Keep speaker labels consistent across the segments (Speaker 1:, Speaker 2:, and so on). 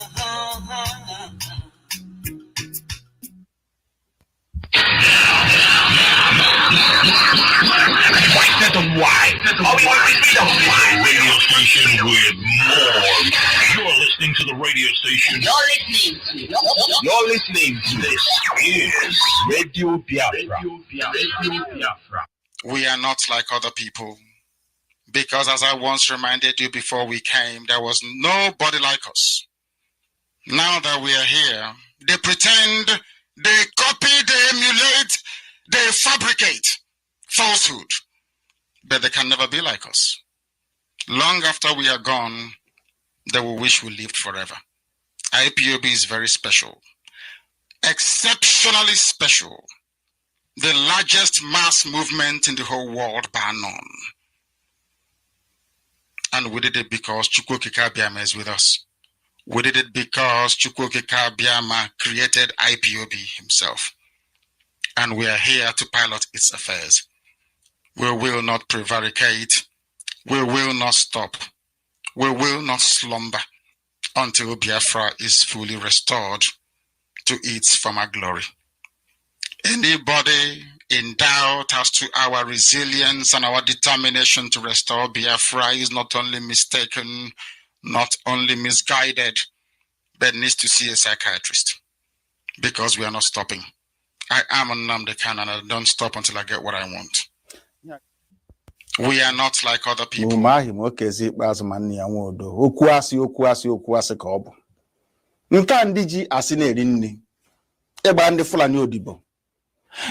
Speaker 1: Radio station with more. You're listening to the radio station. You're listening to this is Radio Biafra.
Speaker 2: We are not like other people. Because as I once reminded you before we came, there was nobody like us. Now that we are here, they pretend, they copy, they emulate, they fabricate falsehood. But they can never be like us. Long after we are gone, they will wish we lived forever. IPOB is very special. Exceptionally special. The largest mass movement in the whole world, bar none. And we did it because Chukwokika Biama is with us. We did it because Chukwokika Biama created IPOB himself. And we are here to pilot its affairs. We will not prevaricate. We will not stop. We will not slumber until Biafra is fully restored to its former glory. Anybody in doubt as to our resilience and our determination to restore Biafra is not only mistaken, not only misguided, but needs to see a psychiatrist, because we are not stopping. I am a Nnamdi Kanu and I don't stop until I get what I want. We are not like other people.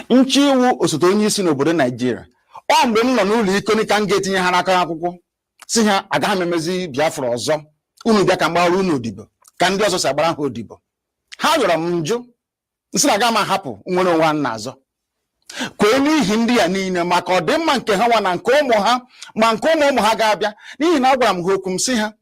Speaker 3: Nchiwu osote onye isi n'obodo Nigeria ọ mgbe m nọ n'ụlọ iko ka m ga-etinye ha n'aka akwụkwọ si ha agaghị emezi Biafra ọzọ unu bịa ka mgbara unu odibo ka ndị ọzọ si agbara ha odibo ha yọrọ m njụ nsị aga m ahapụ nwere onwe ha n'azọ kwee n'ihi ndị ya niile maka ọdịmma nke ha nwa na nke ụmụ ha ma nke ụmụ ha ga-abịa n'ihi na agwara m ha okwu m si ha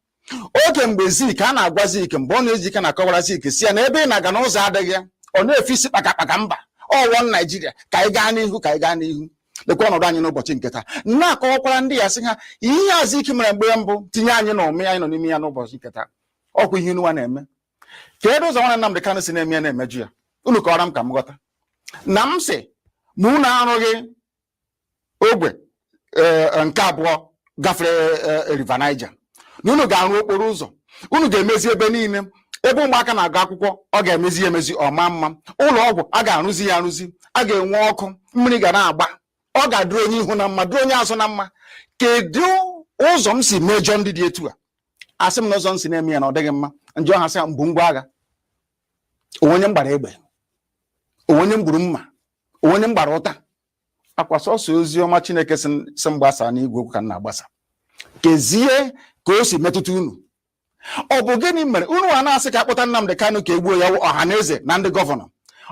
Speaker 3: oge mgbe Zik a na-agwa Zik mgbe ọ na-eji ike na-akọwara Zik si ya na ebe ị na-aga n'ụzọ adịghị ya ọ na-efe isi kpakakpaka mba ọwọ Nigeria ka anyị gaa n'ihu ka anyị gaa n'ihu lekwa ọnọdụ anyị n'ụbọchị nke taa na-akọwakwara ndị ya sị ha ihe azụ ike mere mgbe mbụ tinye anyị na ome anyị nọ n'ime ya n'ụbọchị nke taa ọkwa ihe nwa na-eme kedu ụzọ nwanne Nnamdi Kanu si na-eme ya na-emeju ya unu kọrọ m ka m ghọta na m sị ma unu arụghị ogwe nke abụọ gafere River Niger na unu ga-arụ okporo ụzọ unu ga-emezi ebe niile ebe ụmụaka na-agụ akwụkwọ ọ ga-emezi emezi ọma mma ụlọ ọgwụ a ga-arụzi ya arụzi a ga-enwe ọkụ mmiri ga na-agba ọ ga-adịrị onye ihu na mma dịrị onye azụ na mma kedu ụzọ m si mejọ ndị dị etu a asị m na ụzọ m si na-eme ya na ọ dịghị mma njọ ha sị mbụ ngwa agha onye m gbara egbe onye m gburu mma onye m gbara ụta akwa sọsọ ozi ọma Chineke si mgbasa n'igwe okwu ka m na-agbasa kezie ka o si metụta unu ọ bụ gịnị mere unu a na-asị ka akpọta Nnamdi Kanu ka egbuo ya ọha na eze na ndị gọvanọ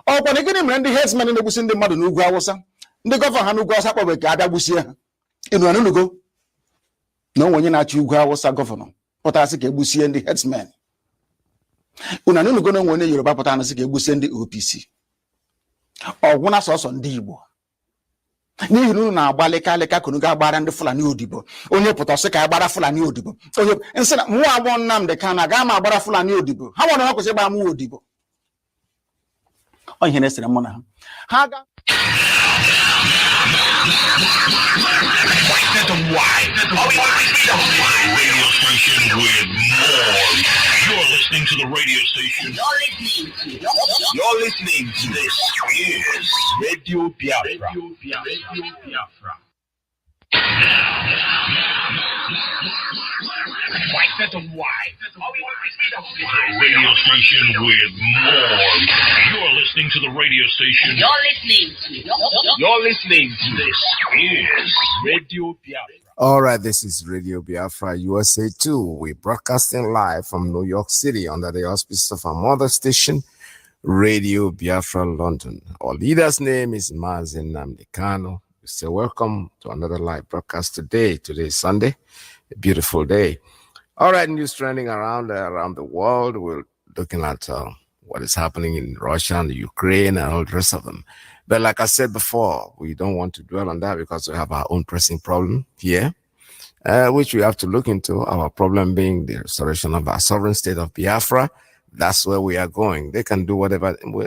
Speaker 3: ọkwa na gịnị mere ndị herdsmen na-egbusi ndị mmadụ n'ugwu Awụsa ndị gọvanọ ha n'ugwu Awụsa kpọbere ka abịa gbusie ha inu anunugo na onye na-achị ugwu Awụsa gọvanọ pụtara sị ka egbusie ndị herdsmen unu anunugo na onye Yoruba pụtara na sị ka egbusie ndị OPC ọgwụ na sọsọ ndị Igbo n'ihi na unu na-agbalịka alịka kunu ga-agbara ndị Fulani odibo onye pụta sị ka ya gbara Fulani odibo onye nsị na mụ agbọ Nnamdi Kanu aga ma agbara Fulani odibo ha nwere ha kwesịrị ịgba mụ odibo ọ ihe na-esere mụ na ha ga
Speaker 1: Radio station with more. You're listening to the radio station. You're listening to this is Radio Biafra. Radio Biafra. Radio station with more. You're listening to the radio station. You're listening to this is Radio Biafra.
Speaker 4: All right, this is Radio Biafra USA 2. We're broadcasting live from New York City under the auspices of our mother station, Radio Biafra London. Our leader's name is MAZI Nnamdi Kanu. We say welcome to another live broadcast today. Today is Sunday, a beautiful day. All right, news trending around the world. We're looking at what is happening in Russia and Ukraine and all the rest of them. But like I said before, we don't want to dwell on that because we have our own pressing problem here, which we have to look into. Our problem being the restoration of our sovereign state of Biafra, That's where we are going. They can do whatever. We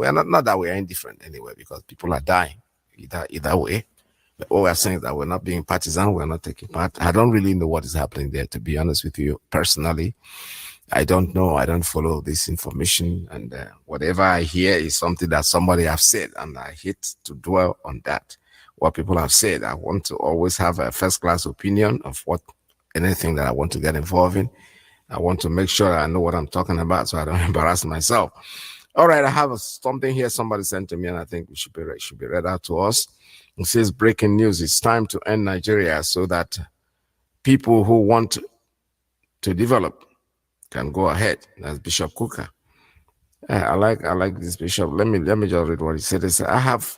Speaker 4: are not that we are indifferent anyway, because people are dying either way. But what we are saying is that we're not being partisan. We're not taking part. I don't really know what is happening there, to be honest with you. Personally, I don't know. I don't follow this information, and whatever I hear is something that somebody have said, and I hate to dwell on that. What people have said. I want to always have a first-class opinion of anything that I want to get involved in. I want to make sure I know what I'm talking about, so I don't embarrass myself. All right, I have something here somebody sent to me, and I think it should be read out to us. It says, breaking news, it's time to end Nigeria so that people who want to develop can go ahead. That's Bishop Kuka. I like this bishop. Let me just read what he said. He said, I have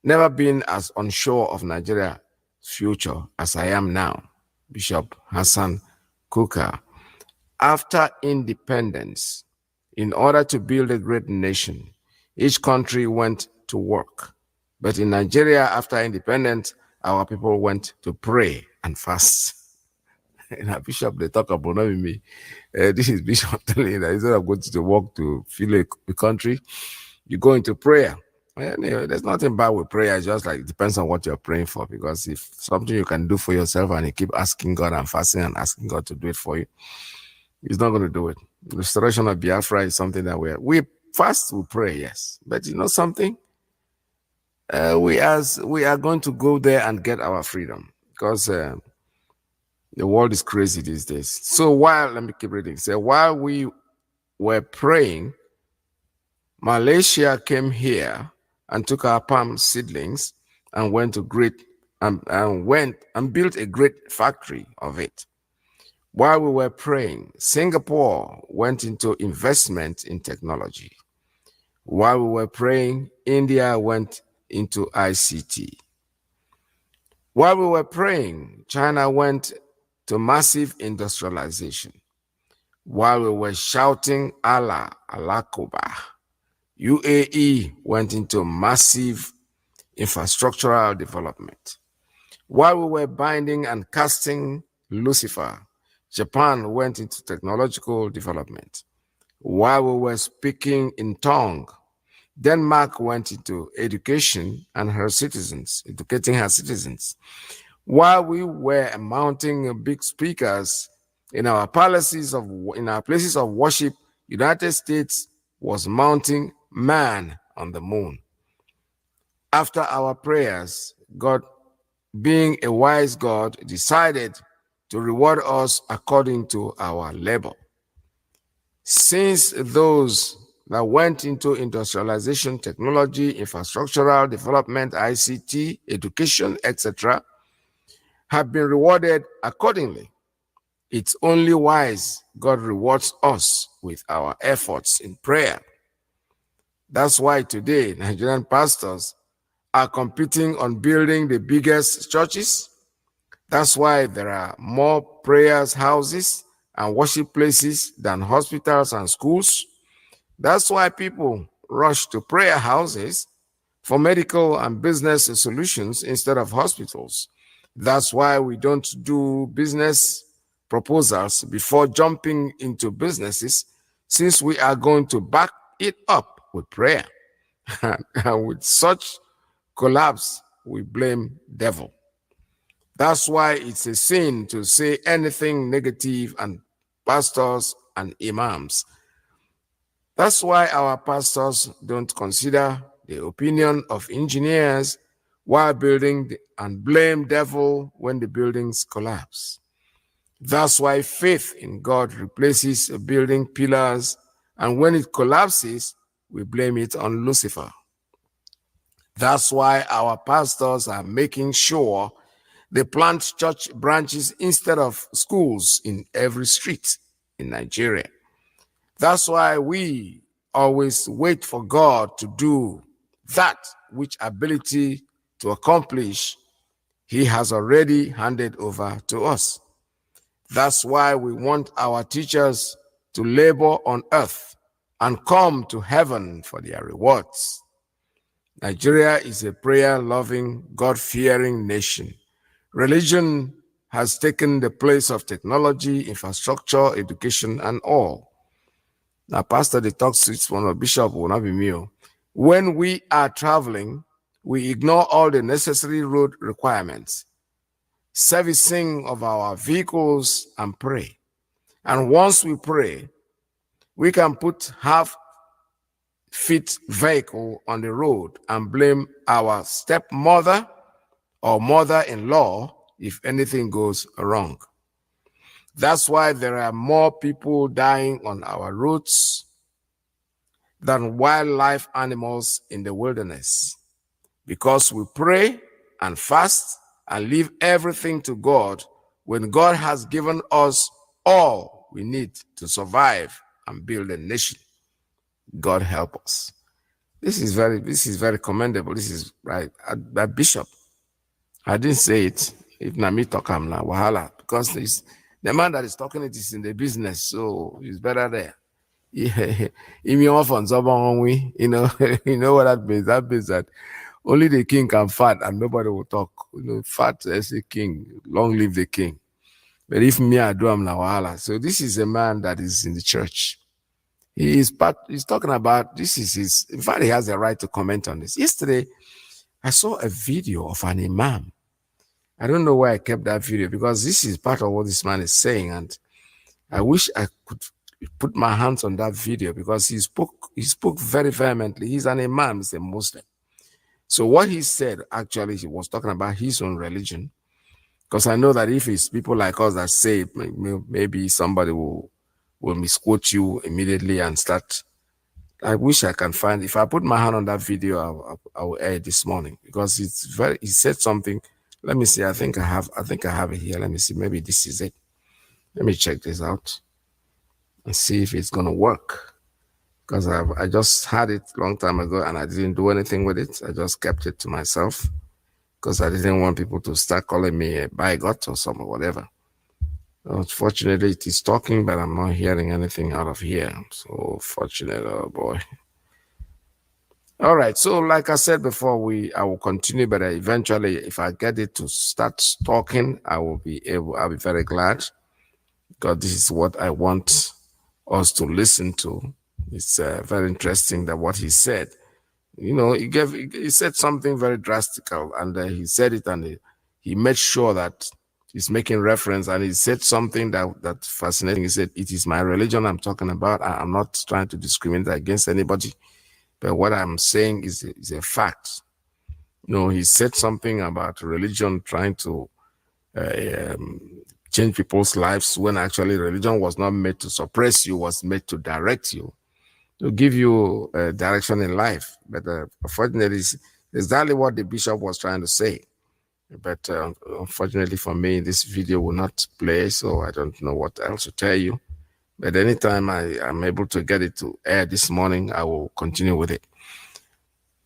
Speaker 4: never been as unsure of Nigeria's future as I am now. Bishop Hassan Kuka. After independence, in order to build a great nation, each country went to work. But in Nigeria, after independence, our people went to pray and fast. And Bishop, they talk about not me. This is Bishop telling you that instead of going to work to fill a country, you go into prayer. Anyway, there's nothing bad with prayer. It's just like it depends on what you're praying for. Because if something you can do for yourself and you keep asking God and fasting and asking God to do it for you, He's not going to do it. The restoration of Biafra is something that we fast, we pray, yes. But you know something? We are going to go there and get our freedom, because the world is crazy these days. So let me keep reading. So while we were praying, Malaysia came here and took our palm seedlings and went to built a great factory of it. While we were praying, Singapore went into investment in technology. While we were praying, India went into ICT. While we were praying, China went to massive industrialization. While we were shouting Allah, Allah Akbar, UAE went into massive infrastructural development. While we were binding and casting Lucifer, Japan went into technological development. While we were speaking in tongue, Denmark went into education and educating her citizens. While we were mounting big speakers in our places of worship, United States was mounting man on the moon. After our prayers, God, being a wise God, decided to reward us according to our labor. Since those that went into industrialization, technology, infrastructural development, ICT, education, etc., have been rewarded accordingly, it's only wise God rewards us with our efforts in prayer. That's why today Nigerian pastors are competing on building the biggest churches. That's why there are more prayers houses and worship places than hospitals and schools. That's why people rush to prayer houses for medical and business solutions instead of hospitals. That's why we don't do business proposals before jumping into businesses, since we are going to back it up with prayer. And with such collapse, we blame devil. That's why it's a sin to say anything negative on pastors and imams. That's why our pastors don't consider the opinion of engineers while building and blame devil when the buildings collapse. That's why faith in God replaces building pillars, and when it collapses, we blame it on Lucifer. That's why our pastors are making sure they plant church branches instead of schools in every street in Nigeria. That's why we always wait for God to do that which ability to accomplish He has already handed over to us. That's why we want our teachers to labor on earth and come to heaven for their rewards. Nigeria is a prayer-loving, God-fearing nation. Religion has taken the place of technology, infrastructure, education, and all. Now, pastor, the talk switch one or bishop will not be me. When we are traveling, we ignore all the necessary road requirements, servicing of our vehicles, and pray. And once we pray, we can put half-fit vehicle on the road and blame our stepmother or mother-in-law if anything goes wrong. That's why there are more people dying on our roads than wildlife animals in the wilderness, because we pray and fast and leave everything to God when God has given us all we need to survive and build a nation. God help us. This is very commendable. This is right. A bishop, I didn't say it. If Nami talk him now, wahala, because the man that is talking it is in the business, so it's better there. Yeah, you know, you know what that means? That means that only the king can fart and nobody will talk. You know, fart as a king, long live the king. But if me, I do, I'm wahala. So this is a man that is in the church. He's talking about, this is his, in fact, he has a right to comment on this. Yesterday, I saw a video of an imam. I don't know why I kept that video, because this is part of what this man is saying, and I wish I could put my hands on that video, because he spoke very vehemently. He's an imam, he's a Muslim. So what he said, actually, he was talking about his own religion, because I know that if it's people like us that say, maybe somebody will misquote you immediately and start. I wish I can find, if I put my hand on that video, I will air it this morning, because he said something. Let me see. I think I have it here. Let me see. Maybe this is it. Let me check this out and see if it's going to work. Because I just had it a long time ago and I didn't do anything with it. I just kept it to myself because I didn't want people to start calling me a bigot or something, whatever. Unfortunately, it is talking, but I'm not hearing anything out of here. So fortunate, oh boy. All right. So like I said before, I will continue, but eventually if I get it to start talking, I'll be very glad, because this is what I want us to listen to. It's very interesting that what he said, you know, he said something very drastic, and he said it, and he made sure that he's making reference, and he said something that's fascinating. He said, "It is my religion I'm talking about. I'm not trying to discriminate against anybody, but what I'm saying is a fact." You know, he said something about religion trying to change people's lives, when actually religion was not made to suppress you, was made to direct you, to give you direction in life. But unfortunately, it's exactly what the bishop was trying to say. But unfortunately for me, this video will not play, so I don't know what else to tell you. But anytime I'm able to get it to air this morning, I will continue with it.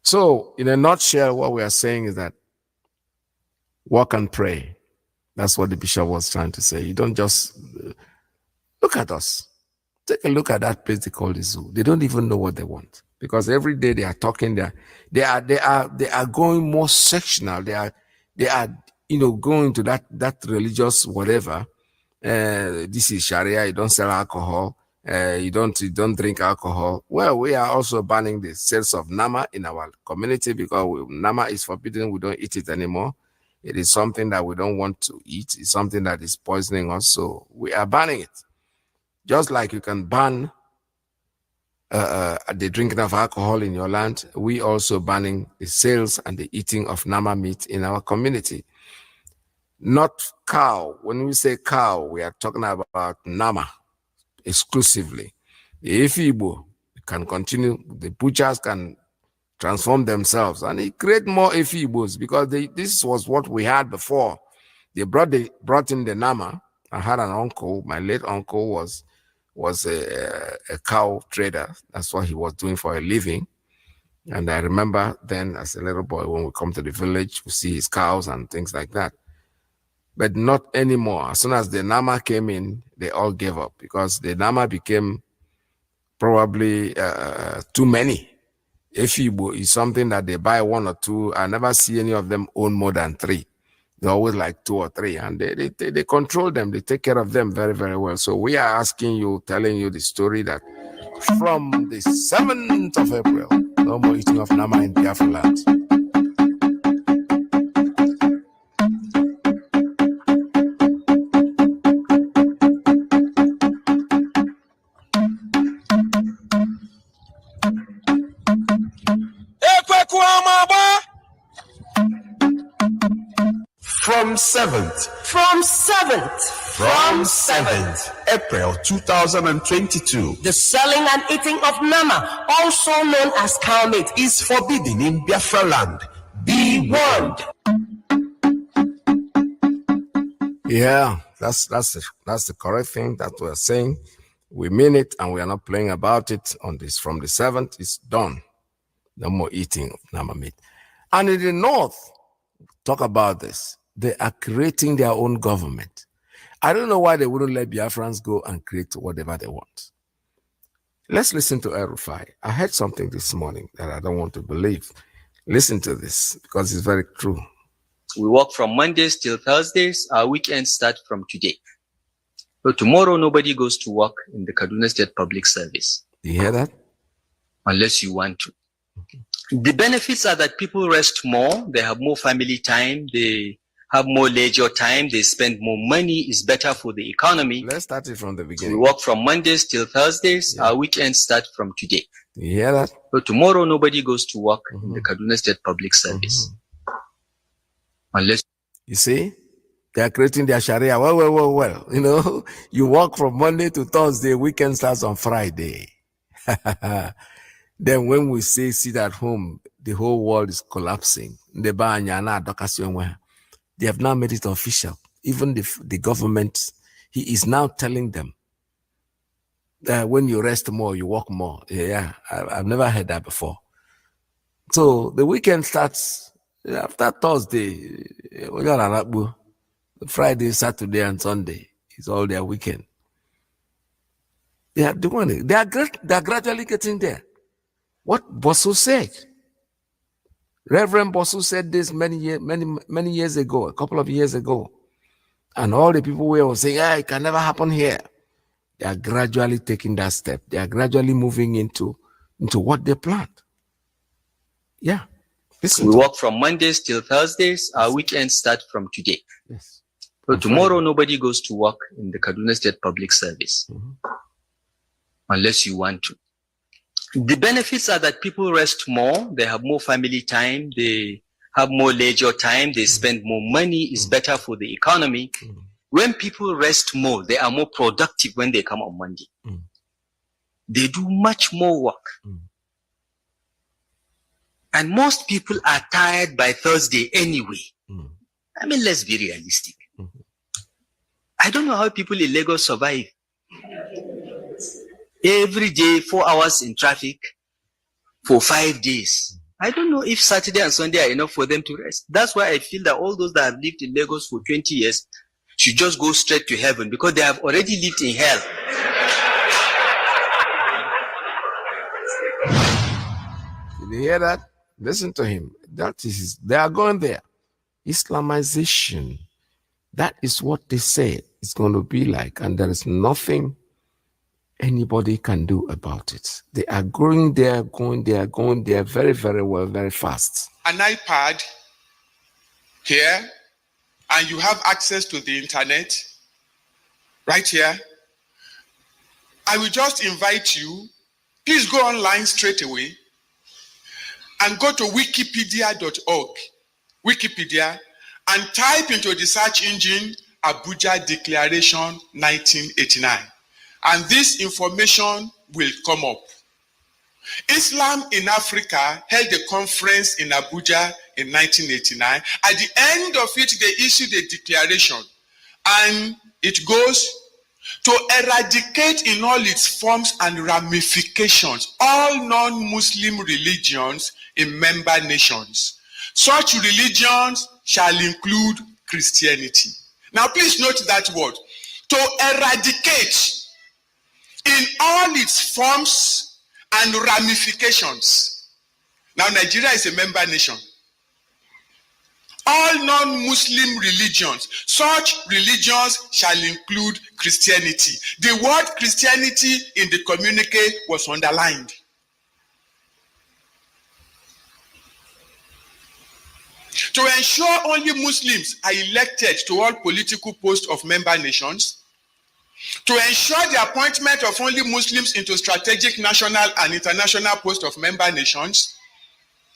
Speaker 4: So in a nutshell, what we are saying is that walk and pray. That's what the bishop was trying to say. You don't just look at us. Take a look at that place they call the zoo. They don't even know what they want, because every day they are talking. They are going more sectional. They are going to that religious whatever. This is Sharia. You don't sell alcohol. You don't drink alcohol. Well, we are also banning the sales of nama in our community, because nama is forbidden. We don't eat it anymore. It is something that we don't want to eat. It's something that is poisoning us, so we are banning it. Just like you can ban the drinking of alcohol in your land, we also banning the sales and the eating of nama meat in our community. Not cow. When we say cow, we are talking about nama exclusively. The Igbo can continue. The butchers can transform themselves and it create more Igbos, because this was what we had before. They brought in the nama. I had an uncle. My late uncle was a cow trader. That's what he was doing for a living. And I remember then as a little boy, when we come to the village, we see his cows and things like that. But not anymore. As soon as the nama came in, they all gave up, because the nama became probably too many. Igbo is something that they buy one or two. I never see any of them own more than three. They're always like two or three, and they control them. They take care of them very, very well. So we are asking you, telling you the story that from the 7th of April. No more eating of Nama in Biafra land.
Speaker 5: From 7th April 2022,
Speaker 6: the selling and eating of Nama, also known as cow meat,
Speaker 5: is forbidden in Biafra land. Be warned.
Speaker 4: Yeah, that's the correct thing that we're saying. We mean it, and we are not playing about it. On this, from the 7th, it's done. No more eating of Nama meat. And in the north, talk about this. They are creating their own government. I don't know why they wouldn't let Biafrans go and create whatever they want. Let's listen to El-Rufai. I heard something this morning that I don't want to believe. Listen to this, because it's very true.
Speaker 7: We work from Mondays till Thursdays. Our weekends start from today. So tomorrow, nobody goes to work in the Kaduna State Public Service.
Speaker 4: You hear that?
Speaker 7: Unless you want to. The benefits are that people rest more, they have more family time, they have more leisure time, they spend more money, it's better for the economy.
Speaker 4: Let's start it from the beginning.
Speaker 7: We work from Mondays till Thursdays. Yeah. Our weekends start from today.
Speaker 4: You hear that?
Speaker 7: So tomorrow, nobody goes to work in the Kaduna State Public Service. Unless...
Speaker 4: You see? They are creating their Sharia. Well. You know, you work from Monday to Thursday, weekend starts on Friday. Then when we say sit at home, the whole world is collapsing. They have now made it official. Even the government, he is now telling them that when you rest more, you work more. Yeah, I've never heard that before. So the weekend starts after Thursday. We got Arabu. Friday, Saturday, and Sunday is all their weekend. They are doing it. They are gradually getting there. What Bosu said, Reverend Bosu said this many years ago, a couple of years ago, and all the people were saying, it can never happen here. They are gradually taking that step. They are gradually moving into what they planned. Yeah.
Speaker 7: We work from Mondays till Thursdays. Our weekends start from today.
Speaker 4: Yes.
Speaker 7: So tomorrow, nobody goes to work in the Kaduna State Public Service. Unless you want to. The benefits are that people rest more, they have more family time, they have more leisure time, they spend more money, it's better for the economy. When people rest more, they are more productive when they come on Monday. They do much more work. And most people are tired by Thursday anyway. I mean, let's be realistic. I don't know how people in Lagos survive. Every day, 4 hours in traffic for 5 days. I don't know if Saturday and Sunday are enough for them to rest. That's why I feel that all those that have lived in Lagos for 20 years should just go straight to heaven, because they have already lived in hell.
Speaker 4: Did you hear that? Listen to him. They are going there. Islamization. That is what they say it's going to be like, and there is nothing anybody can do about it. They are going there very, very well, very fast.
Speaker 8: An iPad here, and you have access to the internet right here. I will just invite you, please go online straight away and go to wikipedia.org, Wikipedia, and type into the search engine Abuja Declaration 1989. And this information will come up. Islam in Africa held a conference in Abuja in 1989. At the end of it, they issued a declaration. And it goes to eradicate in all its forms and ramifications all non-Muslim religions in member nations. Such religions shall include Christianity. Now please note that word. To eradicate in all its forms and ramifications. Now Nigeria is a member nation. all non-Muslim religions. Such religions shall include Christianity. The word Christianity in the communique was underlined. To ensure only Muslims are elected to all political posts of member nations, to ensure the appointment of only Muslims into strategic national and international posts of member nations,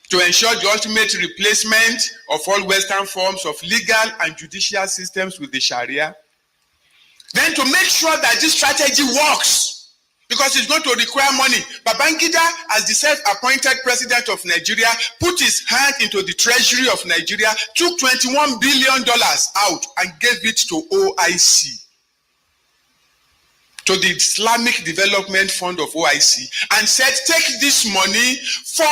Speaker 8: to ensure the ultimate replacement of all Western forms of legal and judicial systems with the Sharia, then to make sure that this strategy works, because it's going to require money. Babangida, as the self-appointed president of Nigeria, put his hand into the treasury of Nigeria, took $21 billion out and gave it to OIC, to the Islamic Development Fund of OIC, and said, take this money for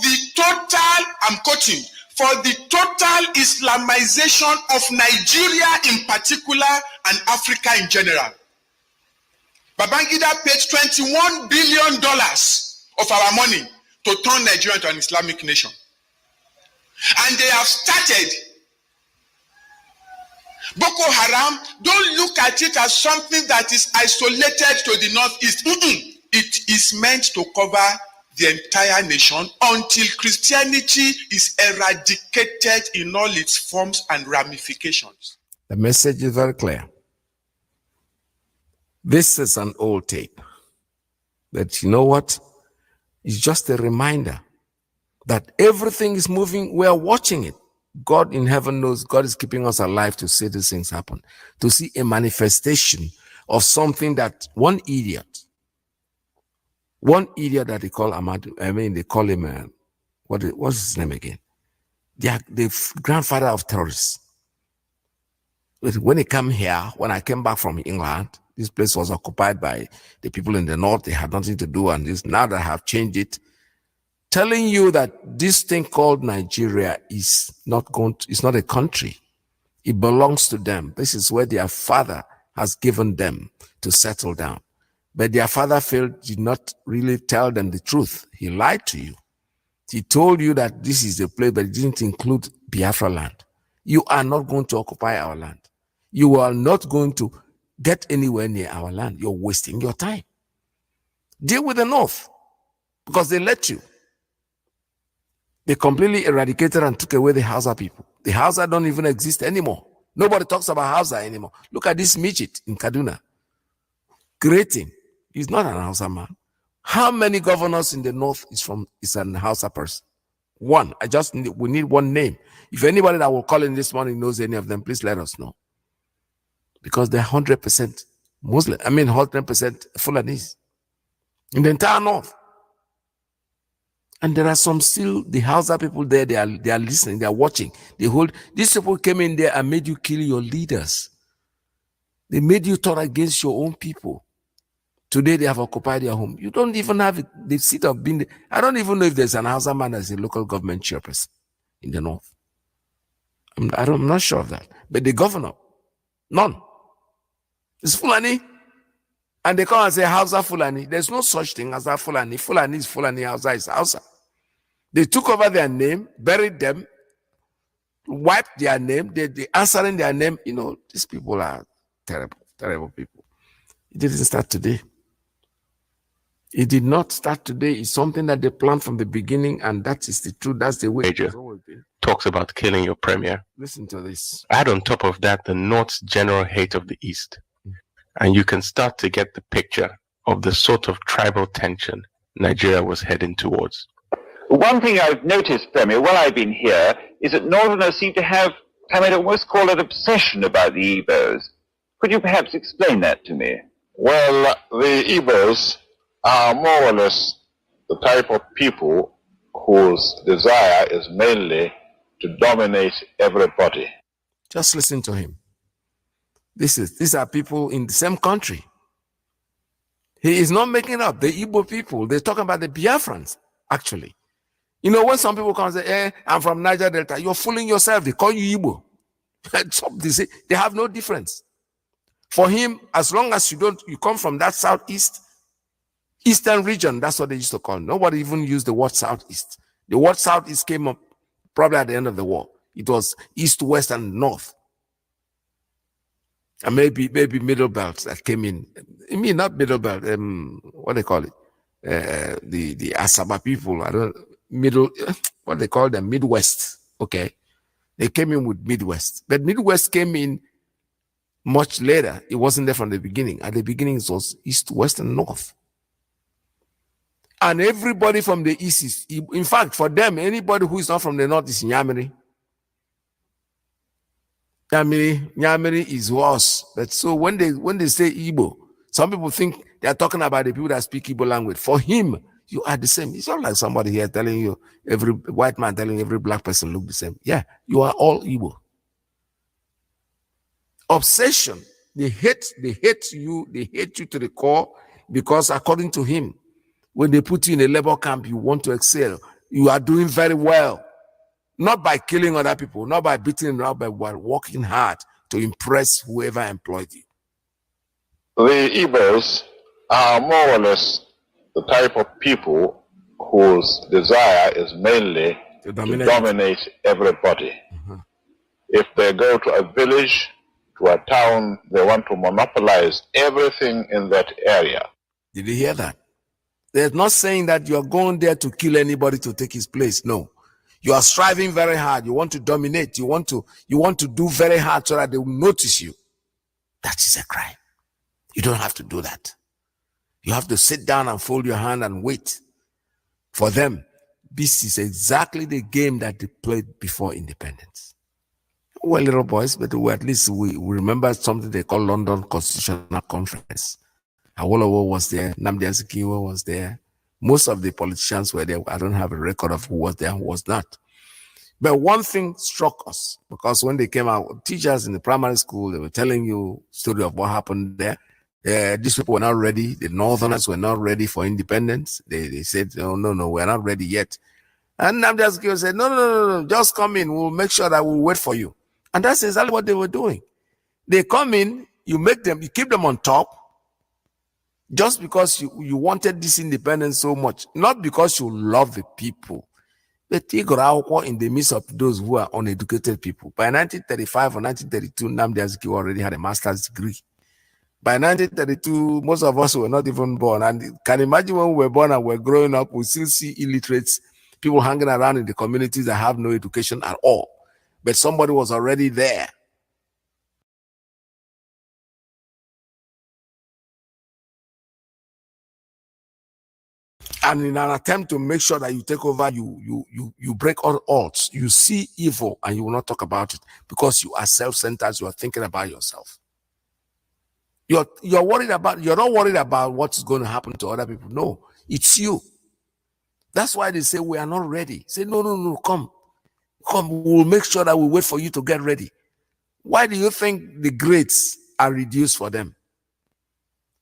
Speaker 8: the total, I'm quoting, for the total Islamization of Nigeria in particular and Africa in general. Babangida paid $21 billion of our money to turn Nigeria into an Islamic nation. And they have started. Boko Haram, don't look at it as something that is isolated to the northeast. It is meant to cover the entire nation until Christianity is eradicated in all its forms and ramifications.
Speaker 4: The message is very clear. This is an old tape. But you know what? It's just a reminder that everything is moving. We are watching it. God in heaven knows God is keeping us alive to see these things happen, to see a manifestation of something that one idiot that they call Ahmad, they call him, what's his name again? The grandfather of terrorists. When he came here, when I came back from England, this place was occupied by the people in the north. They had nothing to do, and this now that I have changed it, telling you that this thing called Nigeria is not it's not a country. It belongs to them. This is where their father has given them to settle down. But their father did not really tell them the truth. He lied to you. He told you that this is the place, but it didn't include Biafra land. You are not going to occupy our land. You are not going to get anywhere near our land. You're wasting your time. Deal with the North, because they let you. They completely eradicated and took away the Hausa people. The Hausa don't even exist anymore. Nobody talks about Hausa anymore. Look at this midget in Kaduna. Creating. He's not an Hausa man. How many governors in the north is an Hausa person? One. We need one name. If anybody that will call in this morning knows any of them, please let us know. Because they're 100% Muslim. 100% Fulanese in the entire north. And there are some still, the Hausa people there, they are listening, they are watching. These people came in there and made you kill your leaders. They made you turn against your own people. Today they have occupied your home. You don't even have the seat of being, I don't even know if there's an Hausa man as a local government chairperson in the north. I'm not sure of that. But the governor, none. It's Fulani. And they come and say Hausa Fulani. There's no such thing as a Fulani. Fulani is Fulani, Hausa is Hausa. They took over their name, buried them, wiped their name, they answering their name. These people are terrible, terrible people. It didn't start today. It did not start today. It's something that they planned from the beginning, and that is the truth. That's the way it's always been.
Speaker 9: Talks about killing your premier.
Speaker 4: Listen to this.
Speaker 9: Add on top of that the North's general hate of the East. And you can start to get the picture of the sort of tribal tension Nigeria was heading towards.
Speaker 10: One thing I've noticed, Premier, while I've been here, is that Northerners seem to have, I might almost call it obsession about the Igbos. Could you perhaps explain that to me?
Speaker 11: Well, the Igbos are more or less the type of people whose desire is mainly to dominate everybody.
Speaker 4: Just listen to him. These are people in the same country. He is not making up. The Igbo people, they're talking about the Biafrans, actually. When some people come and say, I'm from Niger Delta, you're fooling yourself. They call you Igbo. They have no difference. For him, as long as you come from that eastern region, that's what they used to call it. Nobody even used the word southeast. The word southeast came up probably at the end of the war. It was east, west, and north. And maybe middle belts that came in. I mean, not middle belt. What they call it? The Asaba people. I don't middle. What they call them? Midwest. Okay, they came in with Midwest, but Midwest came in much later. It wasn't there from the beginning. At the beginning, it was east, west, and north. And everybody from the east is, in fact, for them, anybody who is not from the north is Nyamiri. Nyamiri is worse. But so when they say Igbo, some people think they are talking about the people that speak Igbo language. For him, you are the same. It's not like somebody here telling you, every white man telling every black person look the same. Yeah, you are all Igbo. Obsession. They hate you to the core, because according to him, when they put you in a labor camp, you want to excel. You are doing very well. Not by killing other people, not by beating them up, but by working hard to impress whoever employed you.
Speaker 11: The Igbos are more or less the type of people whose desire is mainly to dominate everybody. If they go to a village, to a town, they want to monopolize everything in that area.
Speaker 4: Did you hear that? They're not saying that you're going there to kill anybody to take his place. No. You are striving very hard. You want to dominate. You want to do very hard so that they will notice you. That is a crime. You don't have to do that. You have to sit down and fold your hand and wait for them. This is exactly the game that they played before independence. Well, little boys, but at least we remember something they call London Constitutional Conference. Awolowo was there. Nnamdi Azikiwe was there. Most of the politicians were there. I don't have a record of who was there and who was not. But one thing struck us, because when they came out, teachers in the primary school, they were telling you story of what happened there. These people were not ready. The Northerners were not ready for independence. They said, no, we're not ready yet. And Nnamdi Azikiwe said, no, just come in. We'll make sure that we'll wait for you. And that's exactly what they were doing. They come in, you keep them on top, just because you wanted this independence so much, not because you love the people. But you got in the midst of those who are uneducated people. By 1935 or 1932, Nnamdi Azikiwe already had a master's degree. By 1932, most of us were not even born. And can imagine when we were born and we're growing up, we still see illiterates, people hanging around in the communities that have no education at all. But somebody was already there. And in an attempt to make sure that you take over, you break all odds. You see evil and you will not talk about it because you are self-centered. You are thinking about yourself. You're not worried about what's going to happen to other people. No, it's you. That's why they say we are not ready. Say, no, come. We'll make sure that we wait for you to get ready. Why do you think the grades are reduced for them?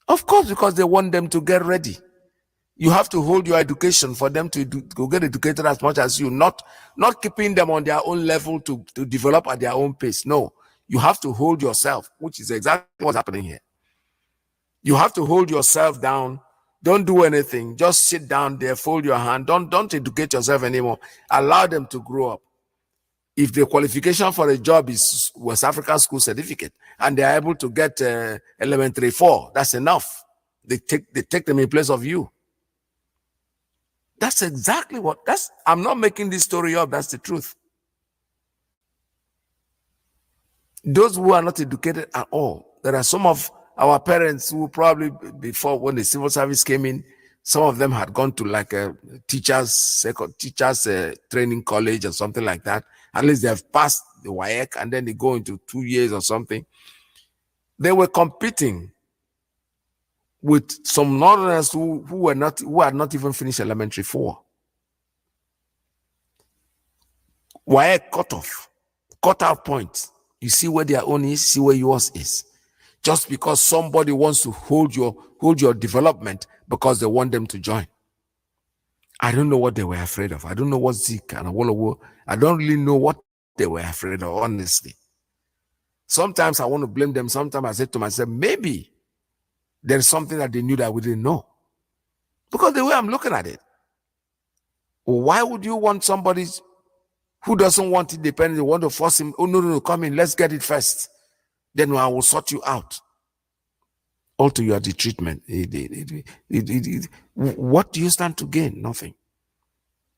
Speaker 4: Of course, because they want them to get ready. You have to hold your education for them to get educated as much as you, not keeping them on their own level to develop at their own pace. No, you have to hold yourself, which is exactly what's happening here. You have to hold yourself down. Don't do anything. Just sit down there, fold your hand. Don't educate yourself anymore. Allow them to grow up. If the qualification for a job is West African School Certificate and they are able to get elementary 4, that's enough. They take them in place of you. That's exactly I'm not making this story up. That's the truth. Those who are not educated at all, there are some of our parents who probably before when the civil service came in, some of them had gone to like a teachers training college or something like that. At least they have passed the WAEC and then they go into 2 years or something. They were competing with some Northerners who had not even finished elementary 4. WAEC cut-off point. You see where their own is, see where yours is. Just because somebody wants to hold your development because they want them to join. I don't know what they were afraid of. I don't know what Zeke and Awolowo. I don't really know what they were afraid of, honestly. Sometimes I want to blame them. Sometimes I say to myself, maybe there's something that they knew that we didn't know. Because the way I'm looking at it, why would you want somebody's Who doesn't want independence? They want to force him. Oh, no, come in. Let's get it first. Then I will sort you out. All to your treatment. What do you stand to gain? Nothing.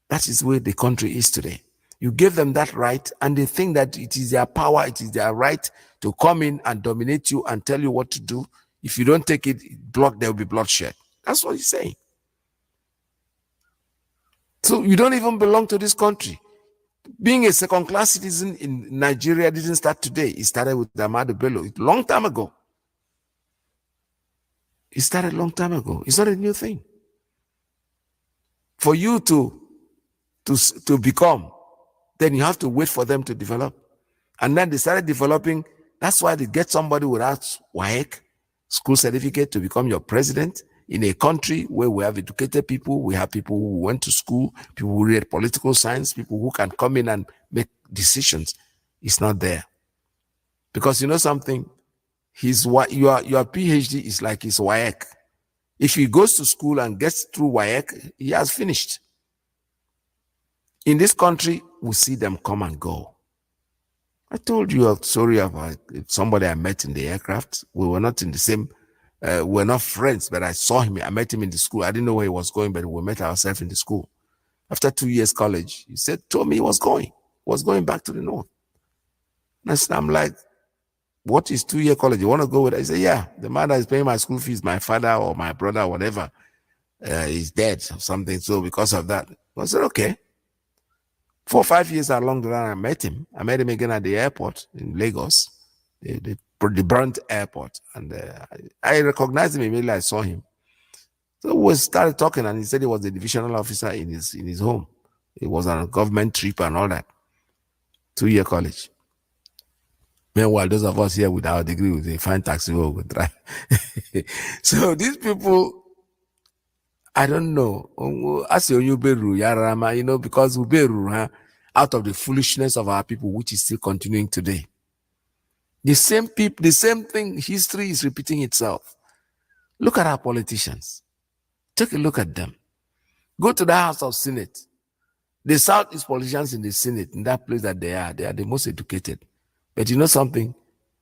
Speaker 4: That is where the country is today. You give them that right, and they think that it is their power, it is their right to come in and dominate you and tell you what to do. If you don't take it, there will be bloodshed. That's what he's saying. So you don't even belong to this country. Being a second-class citizen in Nigeria didn't start today. It started with Ahmadu Bello a long time ago. It started a long time ago. It's not a new thing. For you to become, then you have to wait for them to develop. And then they started developing. That's why they get somebody without WAEC, school certificate, to become your president in a country where we have educated people. We have people who went to school, people who read political science, people who can come in and make decisions. It's not there. Because you know something? Your PhD is like his WAEC. If he goes to school and gets through WAEC, he has finished. In this country, we see them come and go. I told you a story about somebody I met in the aircraft. We were not in the same, we're not friends, but I saw him. I met him in the school. I didn't know where he was going, but we met ourselves in the school. After 2 years college, he told me he was going back to the north. And I'm like, what is 2-year college? You want to go with it? He said, yeah, the man that is paying my school fees, my father or my brother or whatever, is dead or something. So because of that, I said, okay. 4 or 5 years along the line, I met him. I met him again at the airport in Lagos, the burnt airport. And I recognized him immediately. I saw him. So we started talking, and he said he was the divisional officer in his home. He was on a government trip and all that. 2-year college. Meanwhile, those of us here with our degree, with a fine taxi, we will drive. So these people, I don't know. As you know, because out of the foolishness of our people, which is still continuing today. The same people, the same thing, history is repeating itself. Look at our politicians. Take a look at them. Go to the House of Senate. The Southeast politicians in the Senate, in that place that they are the most educated. But you know something?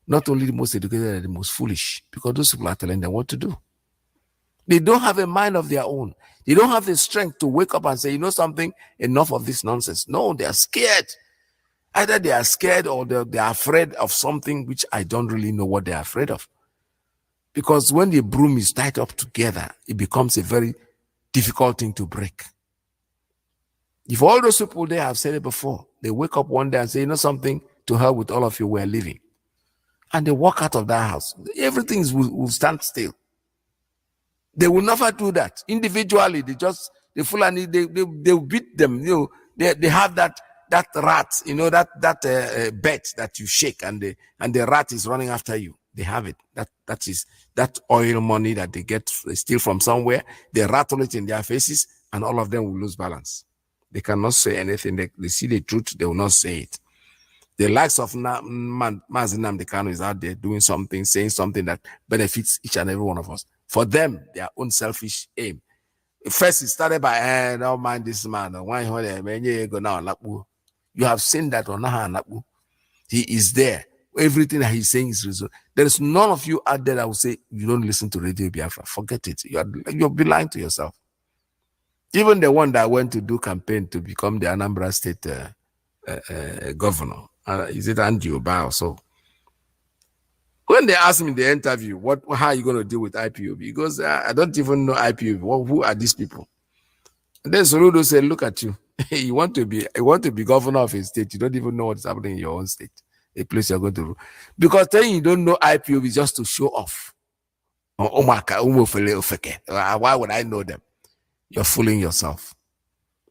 Speaker 4: Not only the most educated, they're the most foolish, because those people are telling them what to do. They don't have a mind of their own. They don't have the strength to wake up and say, you know something, enough of this nonsense. No, they are scared. Either they are scared or they are afraid of something which I don't really know what they are afraid of. Because when the broom is tied up together, it becomes a very difficult thing to break. If all those people there have said it before, they wake up one day and say, you know something, to hell with all of you, we're leaving. And they walk out of that house. Everything will stand still. They will never do that. Individually, they Fulani, they beat them. You know, they have that rat, you know, that bet that you shake and the rat is running after you. They have it. That is that oil money that they steal from somewhere. They rattle it in their faces, and all of them will lose balance. They cannot say anything. They see the truth, they will not say it. The likes of MAZI Nnamdi Kanu is out there doing something, saying something that benefits each and every one of us. For them, their own selfish aim. First, it started by, don't mind this man. You have seen that on Naha. He is there. Everything that he's saying is reasonable. There is none of you out there that will say, you don't listen to Radio Biafra. Forget it. You'll be lying to yourself. Even the one that went to do campaign to become the Anambra State governor, is it Andy Oba or so? When they asked me in the interview, how are you going to deal with IPOB? Because I don't even know IPOB. Who are these people? And then Soludo said, look at you. You want to be governor of a state. You don't even know what's happening in your own state, a place you're going to rule. Because telling you don't know IPOB is just to show off. Why would I know them? You're fooling yourself.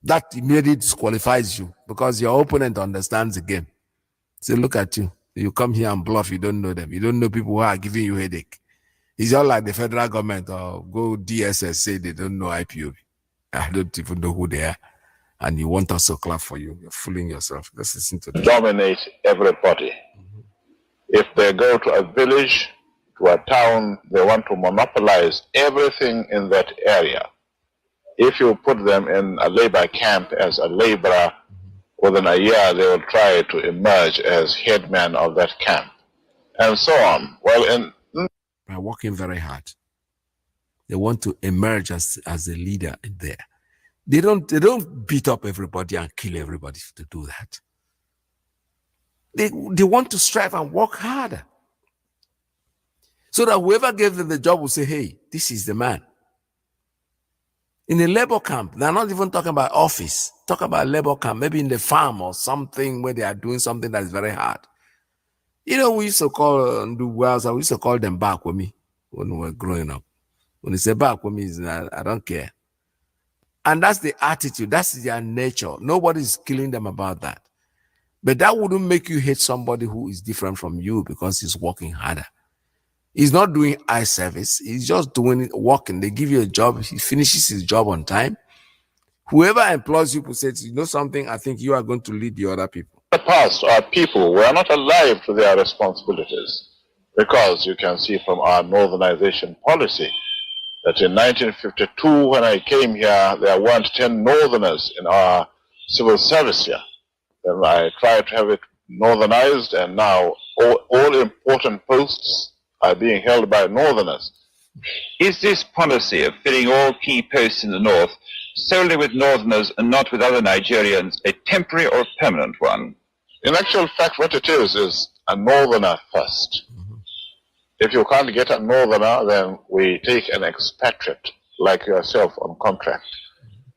Speaker 4: That immediately disqualifies you because your opponent understands the game. So look at you. You come here and bluff, you don't know them. You don't know people who are giving you headache. It's just like the federal government or go DSS say they don't know IPOB. I don't even know who they are. And you want us to clap for you. You're fooling yourself. Let's listen to them.
Speaker 11: Dominate everybody. If they go to a village, to a town, they want to monopolize everything in that area. If you put them in a labor camp as a laborer within a year they will try to emerge as headman of that camp, and so on. Well,
Speaker 4: by working very hard, they want to emerge as a leader in there. They don't beat up everybody and kill everybody to do that. They want to strive and work harder, so that whoever gave them the job will say, hey, this is the man. In a labor camp, they're not even talking about office. Talk about labor camp, maybe in the farm or something where they are doing something that is very hard. You know, we used to call we used to call them back with me when we were growing up. When they say back with me, I don't care. And that's the attitude. That's their nature. Nobody's killing them about that. But that wouldn't make you hate somebody who is different from you because he's working harder. He's not doing eye service. He's just doing it, working. They give you a job. He finishes his job on time. Whoever employs you will say, you know something, I think you are going to lead the other people.
Speaker 11: In the past, our people were not alive to their responsibilities, because you can see from our northernization policy that in 1952, when I came here, there weren't 10 northerners in our civil service here. Then I tried to have it northernized, and now all important posts are being held by northerners.
Speaker 10: Is this policy of filling all key posts in the north solely with northerners and not with other Nigerians a temporary or permanent one?
Speaker 11: In actual fact, what it is a northerner first. If you can't get a northerner, then we take an expatriate like yourself on contract.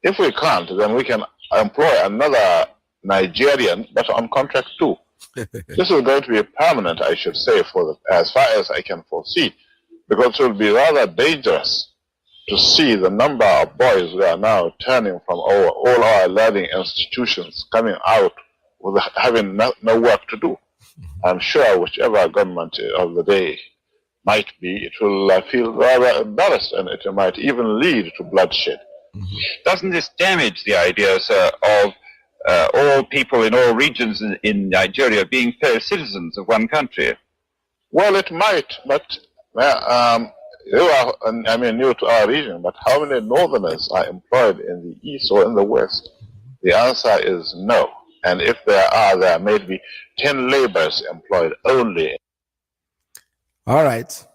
Speaker 11: If we can't, then we can employ another Nigerian, but on contract too. This is going to be permanent, I should say, as far as I can foresee, because it will be rather dangerous to see the number of boys we are now turning from all our learning institutions coming out with having no work to do. I'm sure whichever government of the day might be, it will feel rather embarrassed, and it might even lead to bloodshed.
Speaker 10: Doesn't this damage the idea, sir, of all people in all regions in Nigeria being fair citizens of one country?
Speaker 11: Well, it might, but you are, I mean, new to our region, but how many northerners are employed in the east or in the west? The answer is no. And if there may be 10 laborers employed only.
Speaker 4: All right.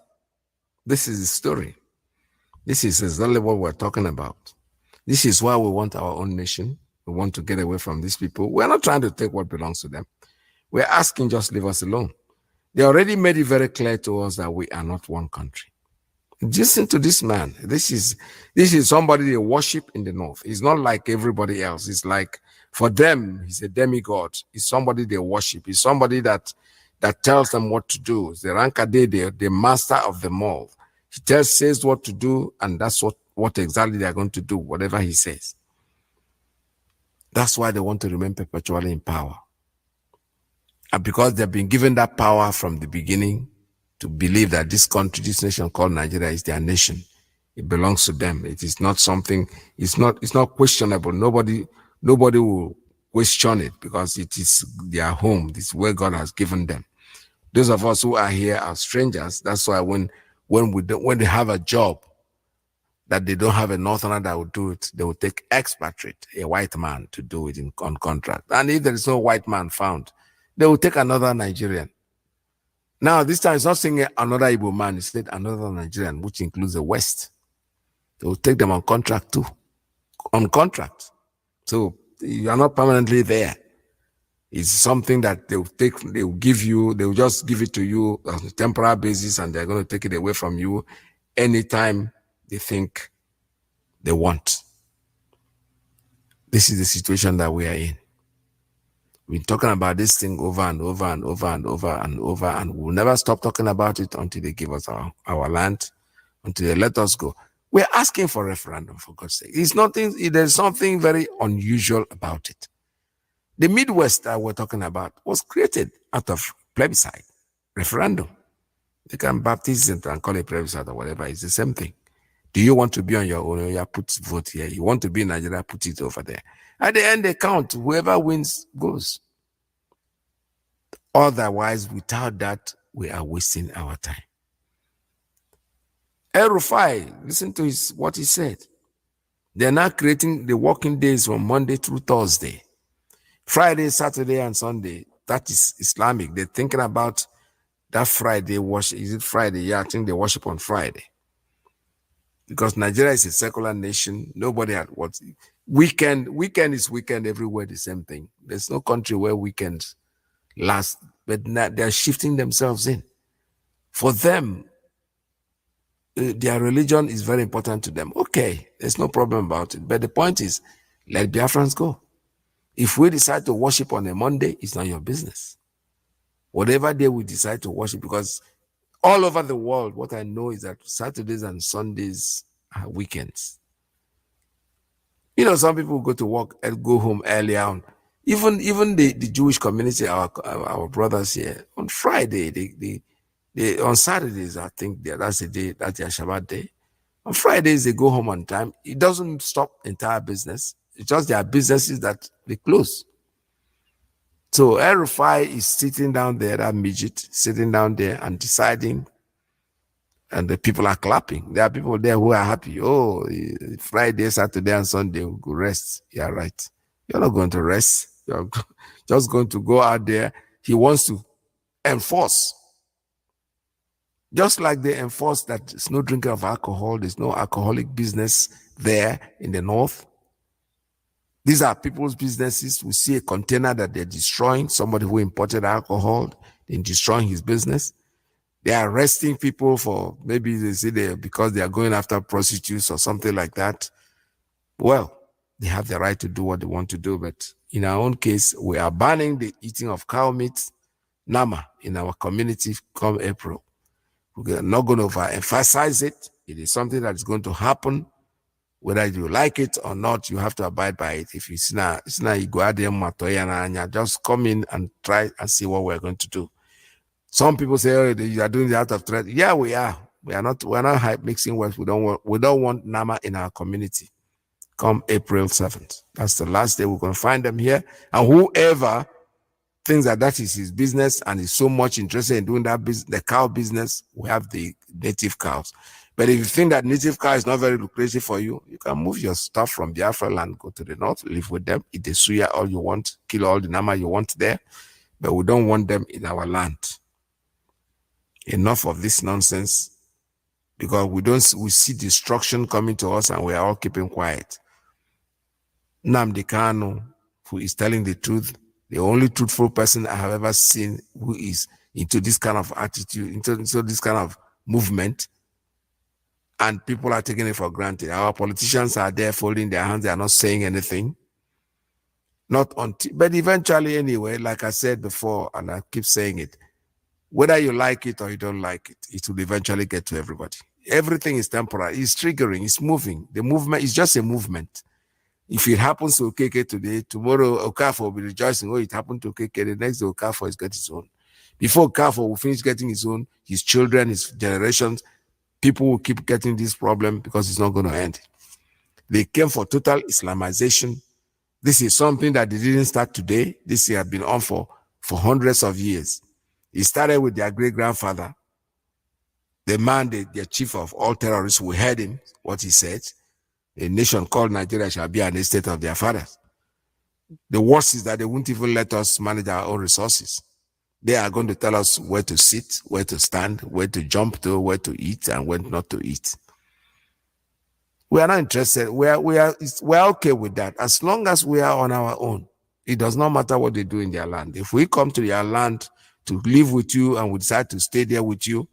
Speaker 4: This is the story. This is exactly what we're talking about. This is why we want our own nation. We want to get away from these people. We're not trying to take what belongs to them. We're asking, just leave us alone. They already made it very clear to us that we are not one country. Listen to this man. This is somebody they worship in the north. He's not like everybody else. It's like, for them, he's a demigod. He's somebody they worship. He's somebody that tells them what to do. It's the Rankade, the master of them all. He says what to do, and that's what exactly they're going to do, whatever he says. That's why they want to remain perpetually in power. And because they've been given that power from the beginning to believe that this country, this nation called Nigeria, is their nation. It belongs to them. It is not something, it's not questionable. Nobody will question it because it is their home. This is where God has given them. Those of us who are here are strangers. That's why when they have a job that they don't have a northerner that will do it, they will take expatriate, a white man, to do it on contract. And if there is no white man found, they will take another Nigerian. Now, this time it's not saying another Igbo man, it's said another Nigerian, which includes the West. They will take them on contract too. On contract. So you are not permanently there. It's something that they will give you, they will just give it to you on a temporary basis, and they're going to take it away from you anytime they think they want. This is the situation that we are in. We've been talking about this thing over and over and over and over and over, and we'll never stop talking about it until they give us our land, until they let us go. We're asking for a referendum, for God's sake. There's something very unusual about it. The Midwest that we're talking about was created out of plebiscite, referendum. You can baptize it and call it plebiscite or whatever. It's the same thing. Do you want to be on your own? You put vote here. You want to be in Nigeria, put it over there. At the end, they count. Whoever wins goes. Otherwise, without that, we are wasting our time. El Rufai, listen to what he said. They're now creating the working days from Monday through Thursday. Friday, Saturday, and Sunday, that is Islamic. They're thinking about that Friday worship. Is it Friday? Yeah, I think they worship on Friday. Because Nigeria is a secular nation. Nobody had what weekend is weekend everywhere, the same thing. There's no country where weekends last, but they're shifting themselves in. For them, their religion is very important to them. Okay, there's no problem about it. But the point is, let Biafrans go. If we decide to worship on a Monday, it's not your business. Whatever day we decide to worship, because all over the world, what I know is that Saturdays and Sundays are weekends. You know, some people go to work and go home early on. Even the Jewish community, our brothers here, on Friday, they on Saturdays, I think that's the day, that's their Shabbat day. On Fridays, they go home on time. It doesn't stop entire business. It's just their businesses that they close. So Rufai is sitting down there, that midget, sitting down there and deciding, and the people are clapping. There are people there who are happy. Oh, Friday, Saturday, and Sunday, we'll go rest. Yeah, right. You're not going to rest. You're just going to go out there. He wants to enforce. Just like they enforce that there's no drinking of alcohol, there's no alcoholic business there in the north. These are people's businesses. We see a container that they're destroying, somebody who imported alcohol, they're destroying his business. They are arresting people for, maybe they say because they are going after prostitutes or something like that. Well, they have the right to do what they want to do, but in our own case, we are banning the eating of cow meat, nama, in our community come April. We're not going to overemphasize it. It is something that is going to happen. Whether you like it or not, you have to abide by it. If it's not you go out there, just come in and try and see what we're going to do. Some people say, oh, you are doing it out of threat. Yeah, we are. We're not mixing words. We don't want Nama in our community. Come April 7th. That's the last day we're going to find them here. And whoever thinks that is his business and is so much interested in doing that business, the cow business, we have the native cows. But if you think that native cow is not very lucrative for you, you can move your stuff from Biafra land, go to the north, live with them, eat the suya all you want, kill all the nama you want there. But we don't want them in our land. Enough of this nonsense, because we see destruction coming to us and we are all keeping quiet. Nnamdi Kanu, who is telling the truth, the only truthful person I have ever seen who is into this kind of attitude, into this kind of movement, and people are taking it for granted. Our politicians are there folding their hands, they are not saying anything. Not until, but eventually anyway, like I said before, and I keep saying it, whether you like it or you don't like it, it will eventually get to everybody. Everything is temporary. It's triggering. It's moving. The movement is just a movement. If it happens to Okeke today, tomorrow Okafor will be rejoicing. Oh, it happened to Okeke. The next day Okafor is getting his own. Before Okafor will finish getting his own, his children, his generations, people will keep getting this problem because it's not going to end. They came for total Islamization. This is something that they didn't start today. This has been on for hundreds of years. It started with their great-grandfather, the man, the chief of all terrorists. We heard him, what he said. A nation called Nigeria shall be an estate of their fathers. The worst is that they won't even let us manage our own resources. They are going to tell us where to sit, where to stand, where to jump to, where to eat, and when not to eat. We are not interested. We're okay with that as long as we are on our own. It does not matter what they do in their land. If we come to their land to live with you and we decide to stay there with you,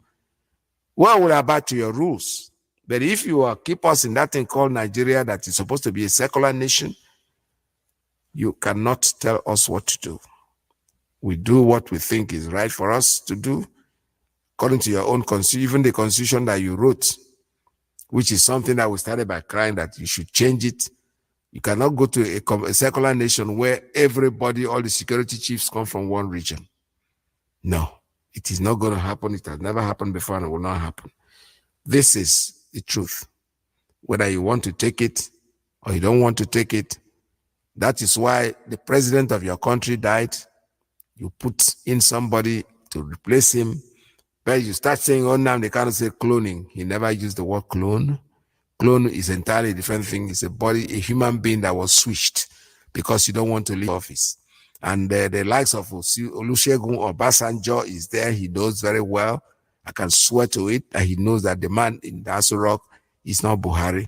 Speaker 4: well, we'll abide to your rules. But if you keep us in that thing called Nigeria that is supposed to be a secular nation, you cannot tell us what to do. We do what we think is right for us to do, according to your own constitution, even the constitution that you wrote, which is something that we started by crying that you should change it. You cannot go to a secular nation where everybody, all the security chiefs come from one region. No, it is not going to happen. It has never happened before and it will not happen. This is the truth. Whether you want to take it or you don't want to take it, that is why the president of your country died. You put in somebody to replace him. But you start saying, oh, now they can't say cloning. He never used the word clone. Clone is entirely different thing. It's a body, a human being that was switched because you don't want to leave office. And the likes of Olusegun Obasanjo is there. He knows very well. I can swear to it that he knows that the man in the Aso Rock is not Buhari.